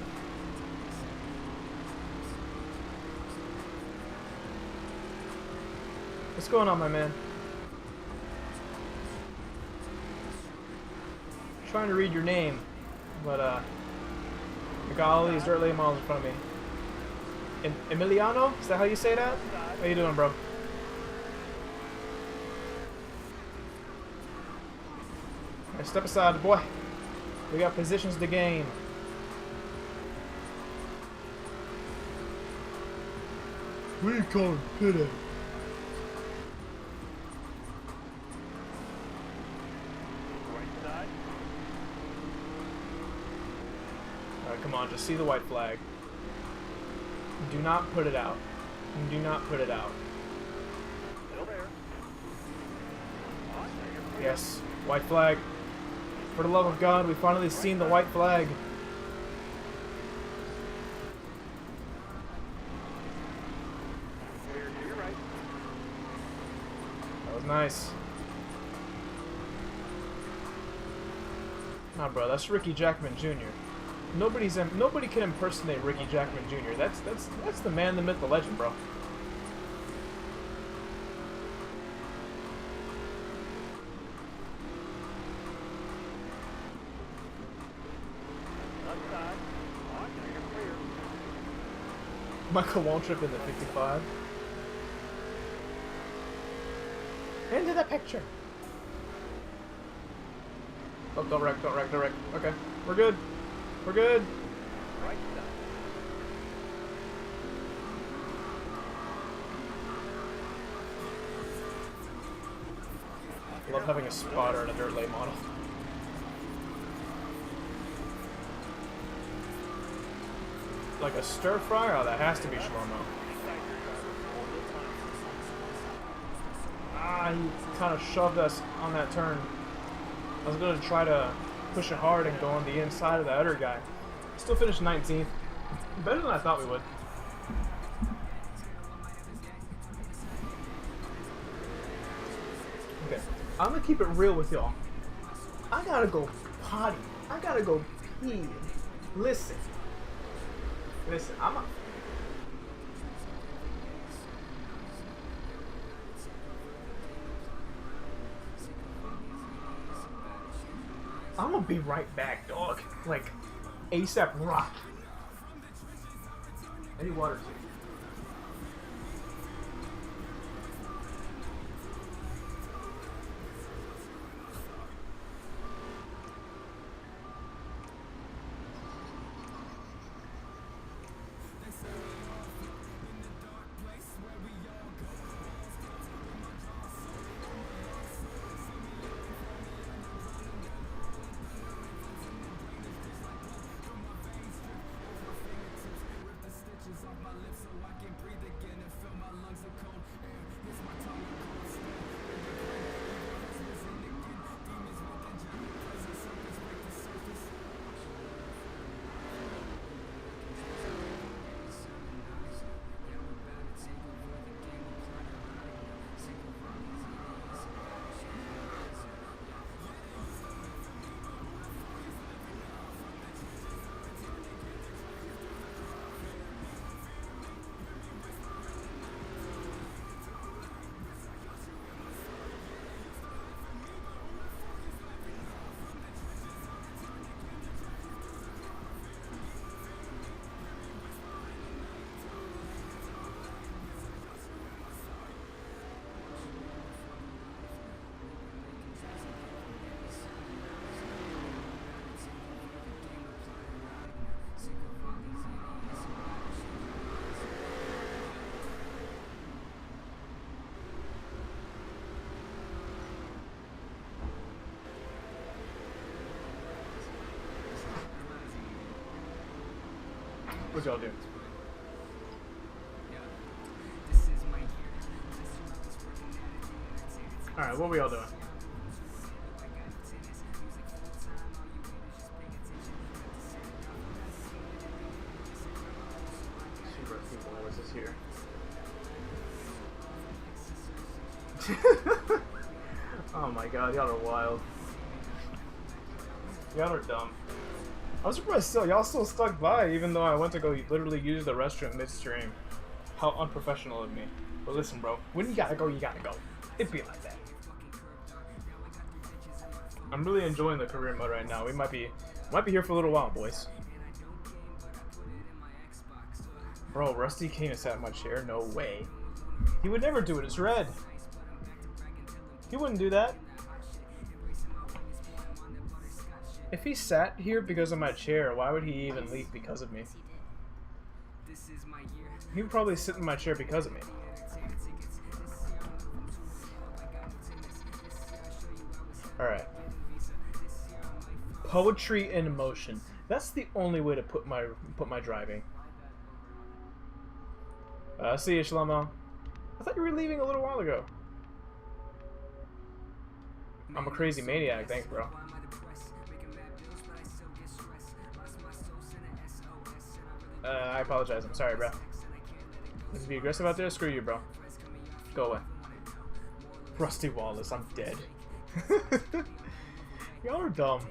What's going on, my man? Trying to read your name, but I got all these dirt late models in front of me. Emiliano? Is that how you say that? How you doing, bro? Alright, step aside, boy. We got positions to gain. What are you calling pit? Right side. Alright, come on, just see the white flag. Do not put it out. Do not put it out. Still there. On, you're clear. Yes, white flag. For the love of God, we finally seen the white flag. Clear to your right. That was nice. Nah, bro, that's Ricky Jackman Jr. Nobody can impersonate Ricky Jackman Jr. That's the man, the myth, the legend, bro. Left side. On, you're clear. Michael Waltrip in the 55. Into the picture. Oh, don't wreck, don't wreck, don't wreck. Okay, we're good. We're good. Right side. I love having a spotter in a dirt late model. Like a stir fry? Oh, that has to be Shlomo. Hang tight here, driver. Hold this line. Ah, he kind of shoved us on that turn. I was going to try to push it hard and go on the inside of the other guy. Still finished 19th. Better than I thought we would. Okay, I'm going to keep it real with y'all. I gotta go potty. I gotta go pee. Listen. Listen, I'm gonna be right back, dog. Like, ASAP rock. I need water too. What y'all do? Alright, what we all doing? Super people, what's this here? Oh my god, y'all are wild. Y'all are dumb. I'm surprised y'all still stuck by, even though I went to go literally use the restroom midstream. How unprofessional of me. But listen, bro, when you gotta go, you gotta go. It be like that. I'm really enjoying the career mode right now. We might be here for a little while, boys. Bro, Rusty came and sat in my chair? No way. He would never do it. It's red. He wouldn't do that. If he sat here because of my chair, why would he even leave because of me? He would probably sit in my chair because of me. Alright. Poetry in motion. That's the only way to put my driving. See you, Shlomo. I thought you were leaving a little while ago. I'm a crazy maniac, thanks, bro. I apologize. I'm sorry, bro. Let's be aggressive out there. Screw you, bro. Go away. Rusty Wallace, I'm dead. Y'all are dumb.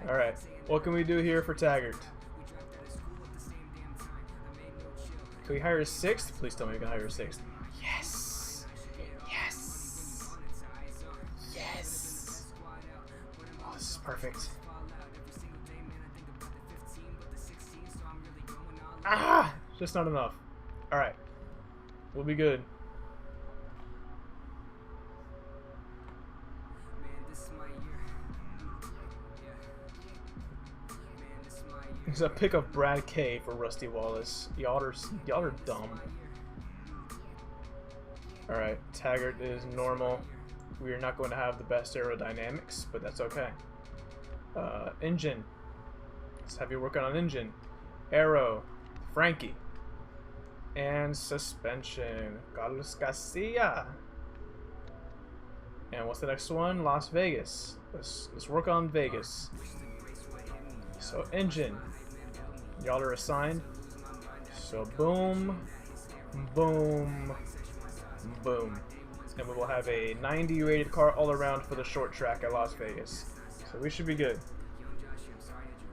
Alright, what can we do here for Taggart? Can we hire a sixth? Please tell me we can hire a sixth. Yes! Yes! Yes! Oh, this is perfect. Ah! Just not enough. Alright. We'll be good. There's a pick of Brad K for Rusty Wallace. Y'all are dumb. Alright, Taggart is normal. We are not going to have the best aerodynamics, but that's okay. Engine. Let's have you work on an engine. Aero. Frankie. And suspension. Carlos Garcia. And what's the next one? Las Vegas. Let's work on Vegas. So engine. Y'all are assigned. So boom, boom, boom. And we will have a 90 rated car all around for the short track at Las Vegas. So So we should be good.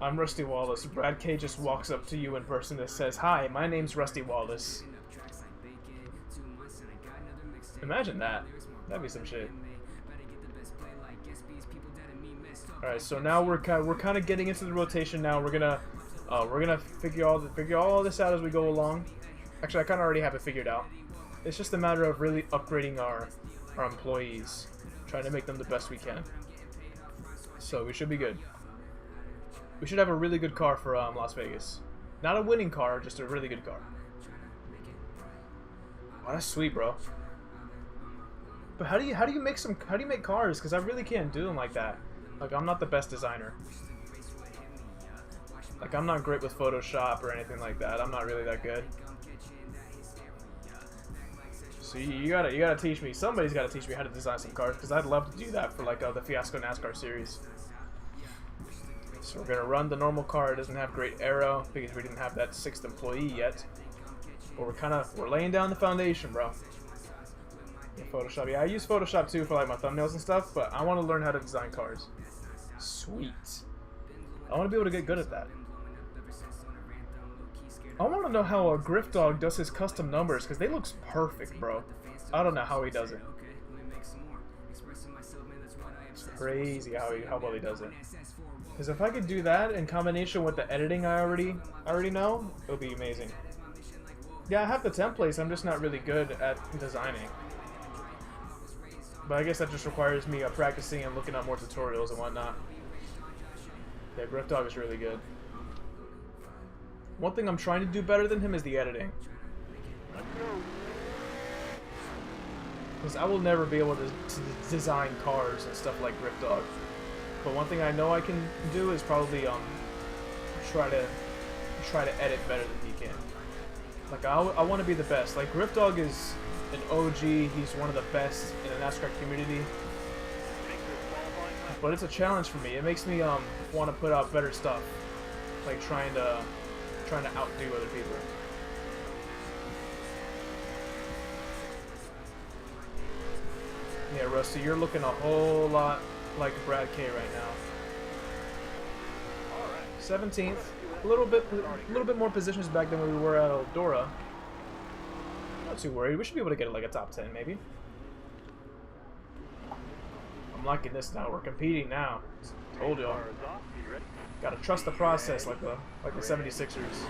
I'm Rusty Wallace. Brad K just walks up to you in person and says, "Hi, my name's Rusty Wallace." Imagine that. That'd be some shit. All right, so now we're kind of getting into the rotation now. We're gonna figure all this out as we go along. Actually, I kind of already have it figured out. It's just a matter of really upgrading our employees, trying to make them the best we can. So we should be good. We should have a really good car for Las Vegas. Not a winning car, just a really good car. Oh, that's sweet, bro. But how do you make cars? Because I really can't do them like that. Like, I'm not the best designer. Like, I'm not great with Photoshop or anything like that. I'm not really that good. So you gotta teach me. Somebody's gotta teach me how to design some cars, because I'd love to do that for like the Fiasco NASCAR series. So we're gonna run the normal car. It doesn't have great aero because we didn't have that 6th employee yet. But we're laying down the foundation, bro. Yeah, Photoshop. Yeah, I use Photoshop too for like my thumbnails and stuff, but I want to learn how to design cars. Sweet. I want to be able to get good at that. I want to know how Griff Dog does his custom numbers, because they look perfect, bro. I don't know how he does it. It's crazy how well he does it. Because if I could do that in combination with the editing I already know, it would be amazing. Yeah, I have the templates, I'm just not really good at designing. But I guess that just requires me practicing and looking up more tutorials and whatnot. Yeah, Griff Dog is really good. One thing I'm trying to do better than him is the editing. Because I will never be able to design cars and stuff like Griff Dog. But one thing I know I can do is probably try to edit better than he can. Like, I want to be the best. Like, Griff Dog is an OG. He's one of the best in the NASCAR community. But it's a challenge for me. It makes me want to put out better stuff. Like trying to outdo other people. Yeah, Rusty, you're looking a whole lot like Brad K right now. 17th, a little bit more positions back than we were at Eldora. Not too worried. We should be able to get like a top 10 maybe. I'm liking this now. We're competing now. Told y'all. Gotta trust the process, like the 76ers.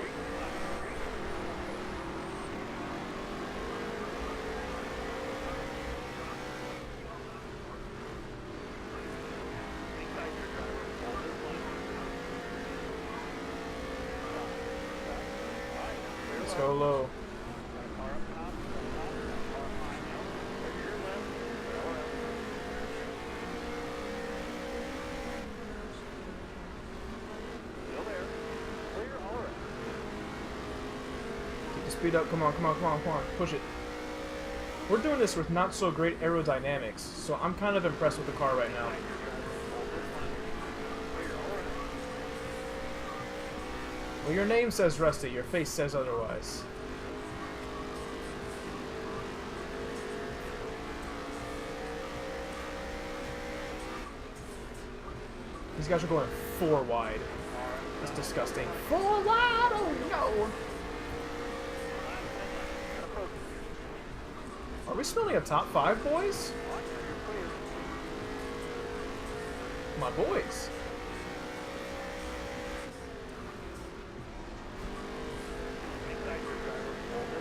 Let's go low. Speed up, come on, push it. We're doing this with not so great aerodynamics, so I'm kind of impressed with the car right now. Well, your name says Rusty, your face says otherwise. These guys are going 4 wide. That's disgusting. 4 wide, oh no! Are we smelling a top 5, boys? My boys.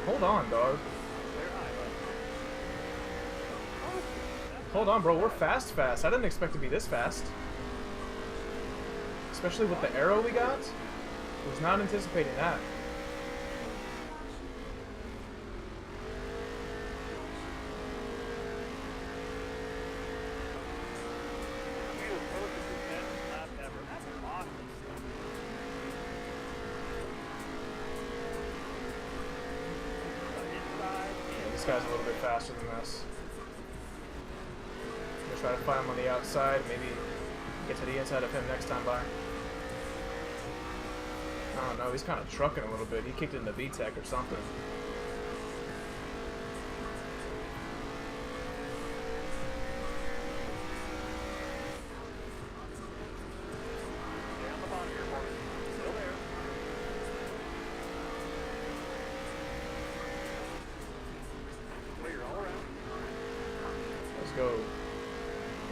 Hold on, dog. Hold on, bro. We're fast. I didn't expect to be this fast. Especially with the arrow we got. Was not anticipating that. This guy's a little bit faster than us. I'm gonna try to find him on the outside, maybe get to the inside of him next time by. I don't know, he's kind of trucking a little bit. He kicked it in the VTEC or something.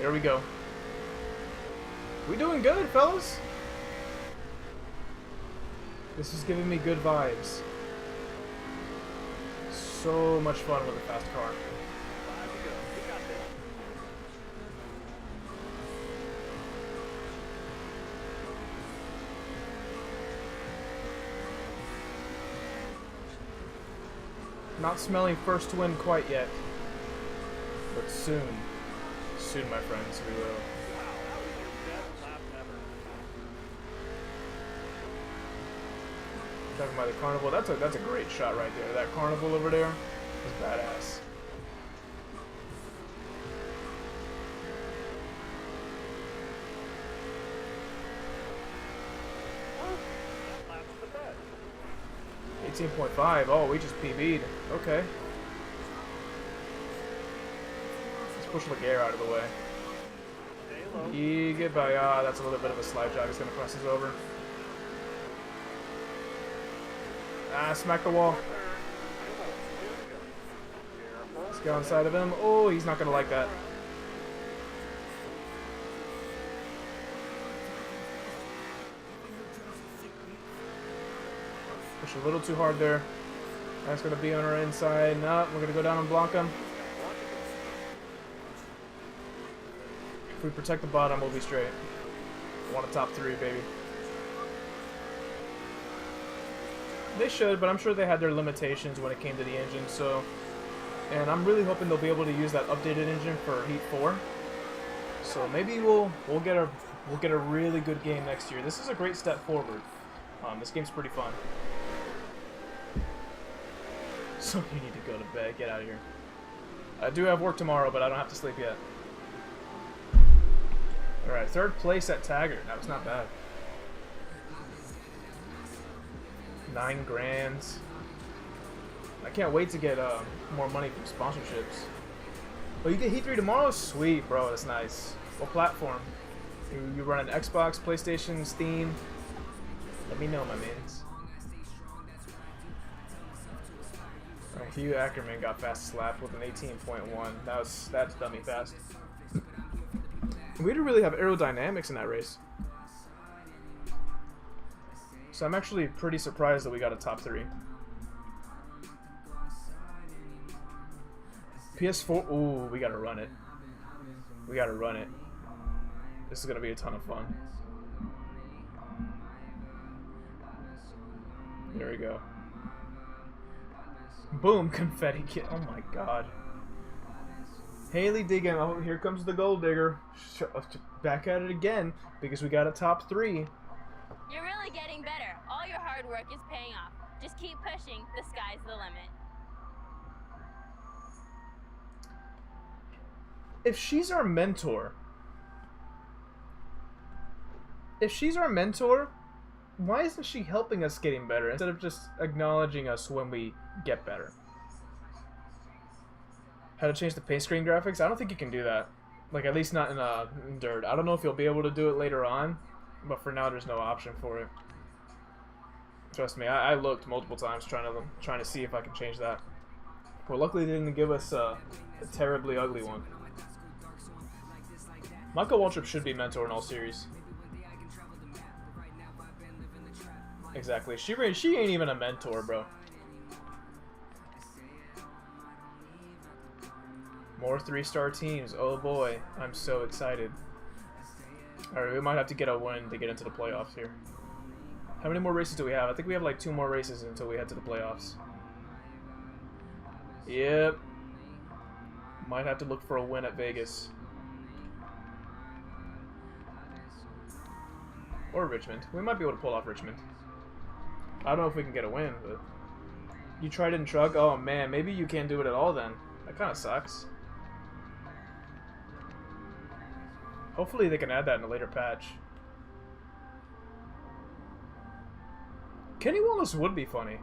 There we go. We doing good, fellas? This is giving me good vibes. So much fun with a fast car. 5 to go. You got this. Not smelling first to win quite yet. But soon. Soon, my friends, we will. Wow, that was your best lap ever. Talking about the carnival, that's a great shot right there. That carnival over there is badass. That lap's the best. 18.5. Oh, we just PB'd. Okay. Let's push the air out of the way. Stay low. You get by. Ah, that's a little bit of a slide job. He's gonna cross us over. Ah, smack the wall. Let's go inside of him. Oh, he's not gonna like that. Push a little too hard there. That's gonna be on our inside. No, we're gonna go down and block him. If we protect the bottom, we'll be straight. I want a top 3, baby. They should, but I'm sure they had their limitations when it came to the engine, so... And I'm really hoping they'll be able to use that updated engine for Heat 4. So maybe we'll get a really good game next year. This is a great step forward. This game's pretty fun. So you need to go to bed. Get out of here. I do have work tomorrow, but I don't have to sleep yet. Alright, 3rd place at Taggart. That was not bad. 9 grand. I can't wait to get more money from sponsorships. Oh, you get Heat 3 tomorrow? Sweet, bro. That's nice. What platform? You run an Xbox, PlayStation, Steam? Let me know, my mans. Alright, Hugh Ackerman got fast slapped with an 18.1. That's dummy fast. We didn't really have aerodynamics in that race. So I'm actually pretty surprised that we got a top 3. PS4, ooh, we gotta run it. We gotta run it. This is gonna be a ton of fun. There we go. Boom, confetti kit. Oh my god. Haley digging. Oh, here comes the gold digger. Back at it again because we got a top 3. You're really getting better. All your hard work is paying off. Just keep pushing. The sky's the limit. If she's our mentor, why isn't she helping us getting better instead of just acknowledging us when we get better? How to change the paint screen graphics? I don't think you can do that. Like, at least not in Dirt. I don't know if you'll be able to do it later on, but for now there's no option for it. Trust me, I looked multiple times trying to see if I can change that. Well, luckily they didn't give us a terribly ugly one. Michael Waltrip should be mentor in all series. Exactly. She ain't even a mentor, bro. More 3-star teams. Oh boy, I'm so excited. Alright, we might have to get a win to get into the playoffs here. How many more races do we have? I think we have like 2 more races until we head to the playoffs. Yep. Might have to look for a win at Vegas. Or Richmond. We might be able to pull off Richmond. I don't know if we can get a win, but... You tried it in truck? Oh man, maybe you can't do it at all then. That kind of sucks. Hopefully they can add that in a later patch. Kenny Wallace would be funny.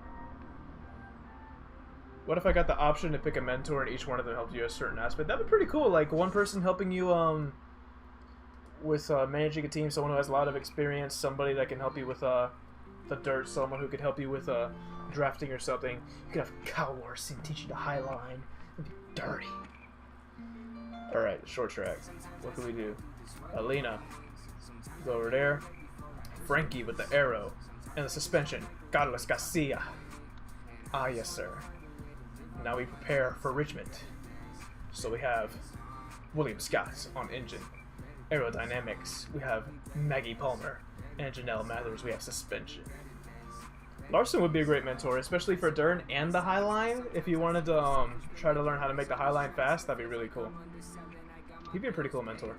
What if I got the option to pick a mentor and each one of them helped you a certain aspect? That'd be pretty cool. Like one person helping you with managing a team, someone who has a lot of experience, somebody that can help you with the dirt, someone who could help you with drafting or something. You could have Kyle Larson teach you the high line. It'd be dirty. Alright, short track. What can we do? Alina. Go over there. Frankie with the arrow. And the suspension. Carlos Garcia. Ah, yes, sir. Now we prepare for Richmond. So we have William Scott on engine. Aerodynamics. We have Maggie Palmer. And Janelle Mathers. We have suspension. Larson would be a great mentor, especially for Dern and the high line. If you wanted to try to learn how to make the high line fast, that'd be really cool. He'd be a pretty cool mentor.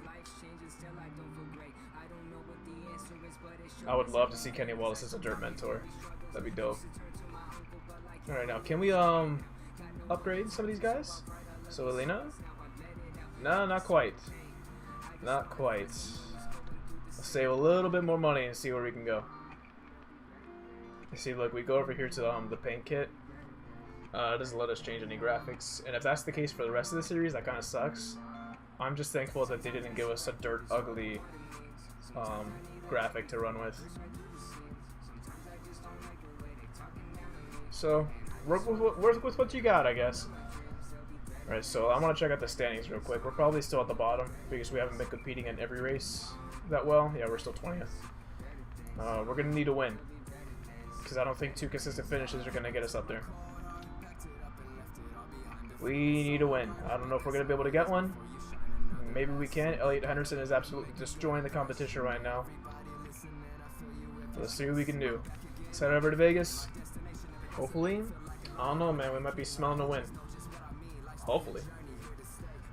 I would love to see Kenny Wallace as a dirt mentor. That'd be dope. Alright, now can we upgrade some of these guys? So Elena? No, not quite. Not quite. Let's save a little bit more money and see where we can go. You see, look, we go over here to the paint kit. It doesn't let us change any graphics, and if that's the case for the rest of the series, that kind of sucks. I'm just thankful that they didn't give us a dirt ugly graphic to run with. So, work with what you got, I guess. Alright, so I want to check out the standings real quick. We're probably still at the bottom because we haven't been competing in every race that well. Yeah, we're still 20th. We're going to need a win, because I don't think 2 consistent finishes are going to get us up there. We need a win. I don't know if we're going to be able to get one. Maybe we can. Elliot Henderson is absolutely destroying the competition right now. So let's see what we can do. Let's head over to Vegas. Hopefully. I don't know, man. We might be smelling a win. Hopefully.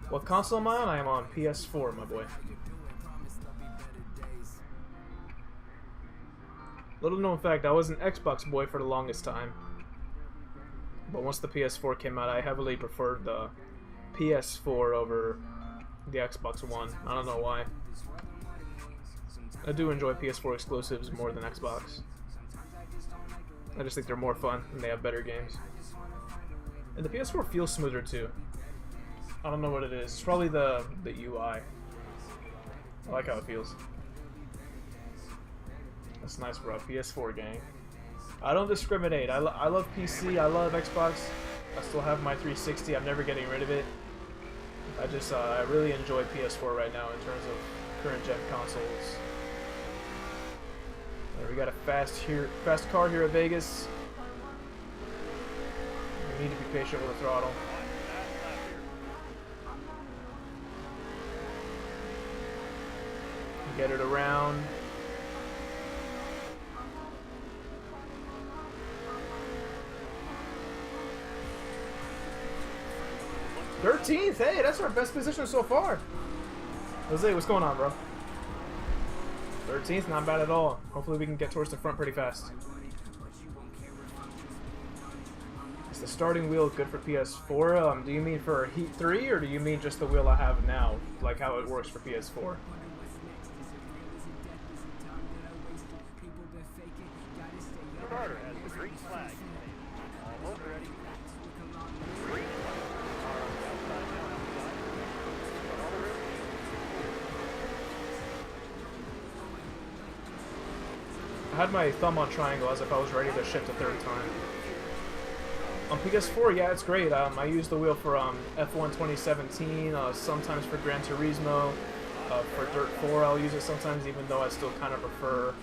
What console am I on? I am on PS4, my boy. Little known fact, I was an Xbox boy for the longest time. But once the PS4 came out, I heavily preferred the PS4 over the Xbox One. I don't know why. I do enjoy PS4 exclusives more than Xbox. I just think they're more fun and they have better games. And the PS4 feels smoother too. I don't know what it is. It's probably the UI. I like how it feels. That's nice, bro. PS4 gang. I don't discriminate. I love PC. I love Xbox. I still have my 360. I'm never getting rid of it. I really enjoy PS4 right now in terms of current gen consoles. Right, we got a fast car here at Vegas. We need to be patient with the throttle. Get it around. '13th, hey, that's our best position so far. Jose, what's going on, bro? 13th, not bad at all. Hopefully we can get towards the front pretty fast. Is the starting wheel good for PS4? Do you mean for Heat 3, or do you mean just the wheel I have now, like how it works for PS4? Carter has the green flag. Almost ready. Green flag. I had my thumb on triangle as if I was ready to shift a third time. On PS4, yeah, it's great. I use the wheel for F1 2017, sometimes for Gran Turismo. For Dirt 4, I'll use it sometimes, even though I still kind of prefer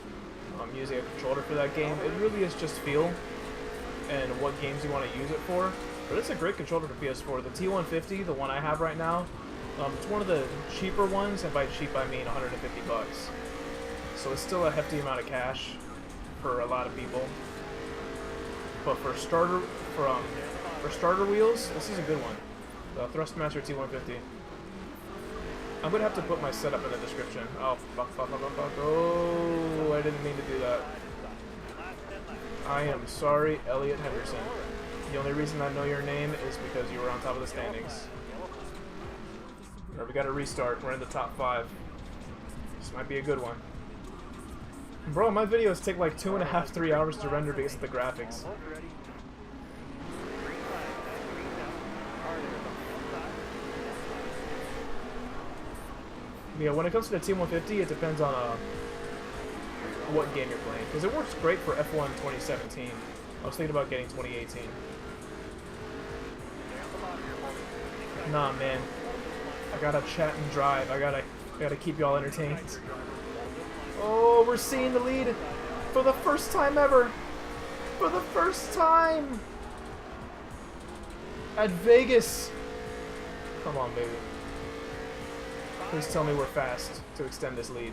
using a controller for that game. It really is just feel and what games you want to use it for. But it's a great controller for PS4. The T150, the one I have right now, it's one of the cheaper ones, and by cheap I mean 150 bucks. So it's still a hefty amount of cash for a lot of people. But for starter wheels, this is a good one. The Thrustmaster T150. I'm gonna have to put my setup in the description. Oh, fuck. Oh, I didn't mean to do that. I am sorry, Elliot Henderson. The only reason I know your name is because you were on top of the standings. Alright, we gotta restart. We're in the top 5. This might be a good one. Bro, my videos take like 2.5, 3 hours to render because of the graphics. Yeah, when it comes to the T150, it depends on what game you're playing. Because it works great for F1 2017. I was thinking about getting 2018. Nah, man. I gotta chat and drive. I gotta keep y'all entertained. Oh, we're seeing the lead for the first time ever. For the first time at Vegas. Come on, baby. Please tell me we're fast to extend this lead.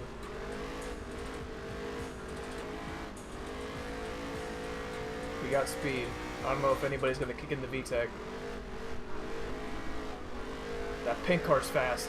We got speed. I don't know if anybody's gonna kick in the VTEC. That pink car's fast.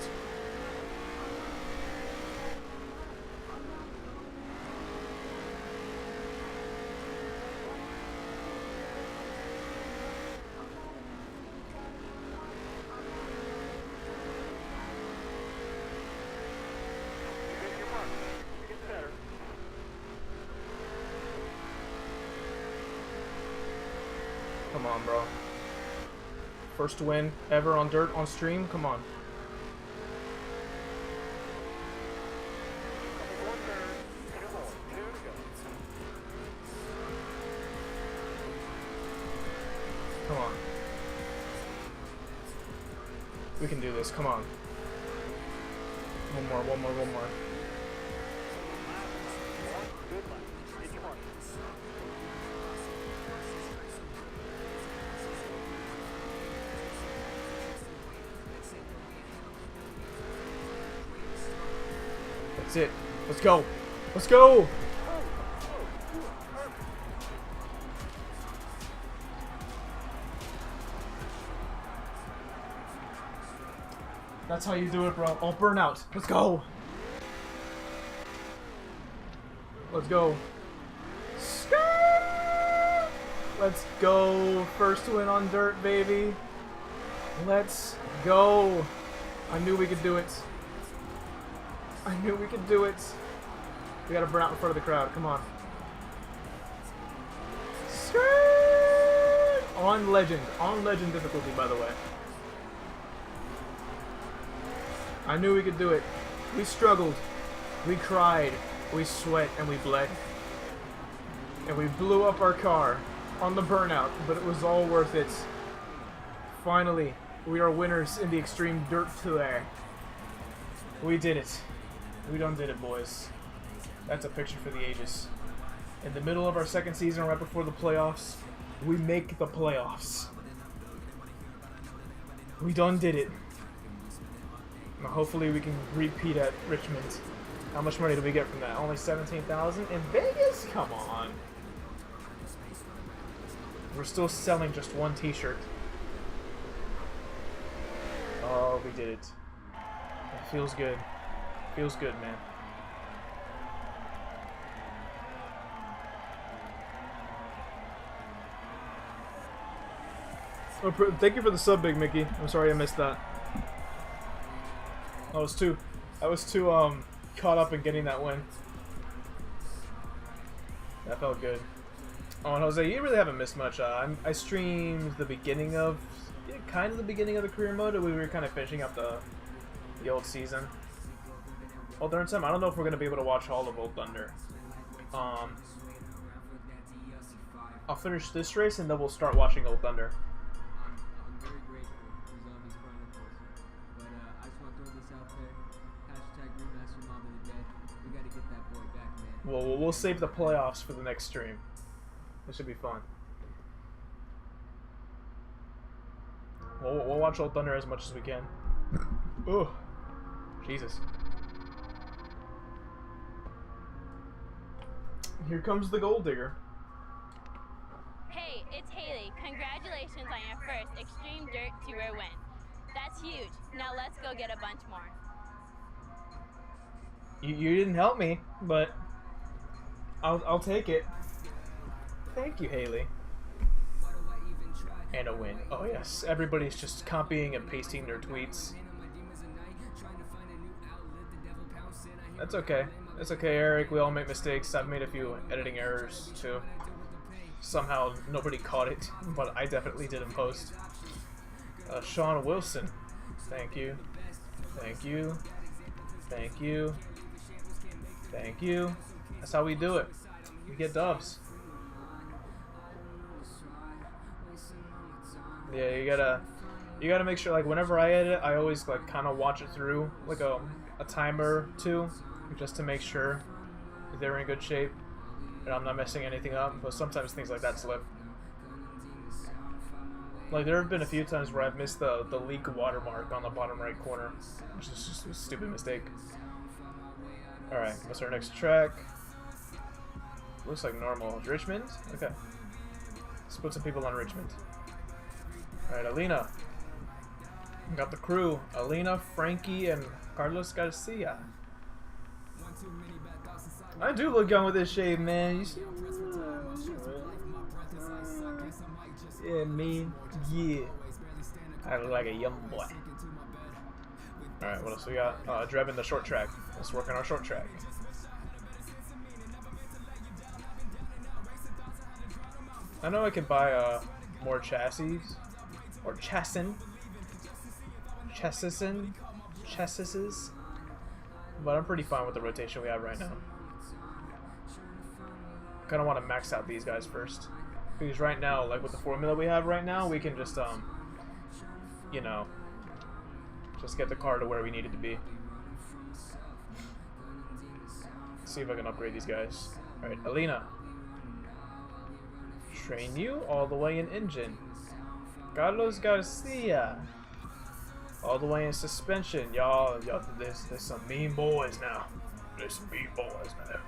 Come on, bro. First win ever on dirt on stream? Come on. Come on. We can do this. Come on. One more, one more, one more. That's it. Let's go. Let's go. That's how you do it, bro. Oh, burnout. Let's go. Let's go. Let's go. First win on dirt, baby. Let's go. I knew we could do it. I knew we could do it. We gotta burn out in front of the crowd. Come on. On legend. On legend difficulty, by the way. I knew we could do it. We struggled. We cried. We sweat and we bled. And we blew up our car on the burnout, but it was all worth it. Finally, we are winners in the Extreme Dirt Tour. We did it. We done did it, boys. That's a picture for the ages. In the middle of our second season, right before the playoffs, we make the playoffs. We done did it. Now hopefully we can repeat at Richmond. How much money do we get from that? Only $17,000 in Vegas? Come on. We're still selling just one t-shirt. Oh, we did it. It feels good. Feels good, man. Oh, thank you for the sub, Big Mickey. I'm sorry I missed that. I was too caught up in getting that win. That felt good. Oh, and Jose, you really haven't missed much. I streamed the beginning of, kind of the beginning of the career mode. We were kind of finishing up the old season. Old Thunder time. I don't know if we're gonna be able to watch all of Old Thunder. I'll finish this race and then we'll start watching Old Thunder. I'm very grateful for Zombies Chronicles, but I just want to throw this out there. Hashtag remaster Mom of the Dead. We got to get that boy back, man. Well, we'll save the playoffs for the next stream. This should be fun. We'll watch Old Thunder as much as we can. Ooh, Jesus. Here comes the gold digger. Hey, it's Haley. Congratulations on your first Extreme Dirt Tour win. That's huge. Now let's go get a bunch more. You didn't help me, but I'll take it. Thank you, Haley. And a win. Oh yes, everybody's just copying and pasting their tweets. That's okay. It's okay, Eric. We all make mistakes. I've made a few editing errors too. Somehow nobody caught it, but I definitely did in post. Sean Wilson. Thank you. Thank you. Thank you. Thank you. That's how we do it. We get dubs. Yeah, you You gotta make sure, like, whenever I edit, I always, like, kind of watch it through, like, a timer or two, just to make sure that they're in good shape and I'm not messing anything up, but sometimes things like that slip. Like, there have been a few times where I've missed the leak watermark on the bottom right corner, which is just a stupid mistake. Alright, what's our next track? Looks like normal. Richmond? Okay. Let's put some people on Richmond. Alright, Alina. We got the crew. Alina, Frankie, and Carlos Garcia. I do look young with this shave, man. You see? Yeah, man. Yeah. I look like a young boy. Alright, what else we got? Drebin the short track. Let's work on our short track. I know I could buy more chassis. Or chassis. Chassis. But I'm pretty fine with the rotation we have right now. Kinda want to max out these guys first. Because right now, like with the formula we have right now, we can just, you know, just get the car to where we need it to be. Let's see if I can upgrade these guys. Alright, Alina. Train you all the way in engine. Carlos Garcia. All the way in suspension. Y'all, there's some mean boys now. There's some mean boys now.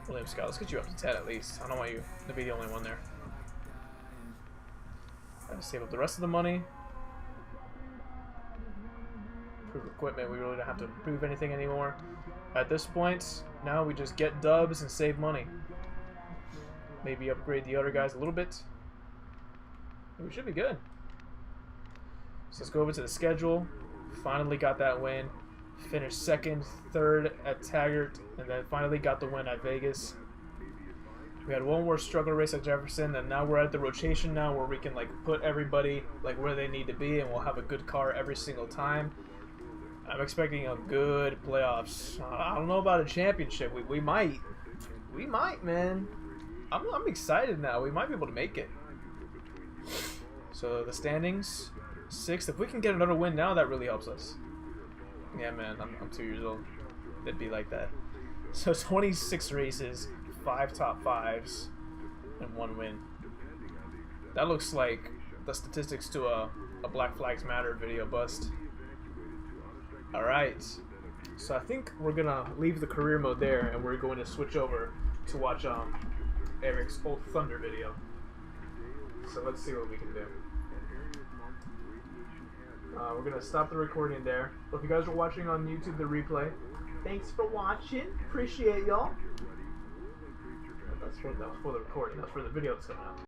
William Scott, let's get you up to 10 at least. I don't want you to be the only one there. Gotta save up the rest of the money. Improve equipment, we really don't have to improve anything anymore. At this point, now we just get dubs and save money. Maybe upgrade the other guys a little bit. We should be good. So let's go over to the schedule. Finally got that win. Finished second, third at Taggart, and then finally got the win at Vegas. We had one more struggle race at Jefferson, and now we're at the rotation now where we can like put everybody like where they need to be, and we'll have a good car every single time. I'm expecting a good playoffs. I don't know about a championship. We might, man. I'm excited now. We might be able to make it. So the standings, 6th. If we can get another win now, that really helps us. Yeah, man, I'm 2 years old. It'd be like that. So 26 races, 5 top 5s, and 1 win. That looks like the statistics to a Black Flags Matter video bust. Alright, so I think we're gonna leave the career mode there, and we're going to switch over to watch Eric's Old Thunder video. So let's see what we can do. We're going to stop the recording there. If you guys are watching on YouTube, the replay, thanks for watching. Appreciate y'all. That was for the recording. That's for the video that's coming out.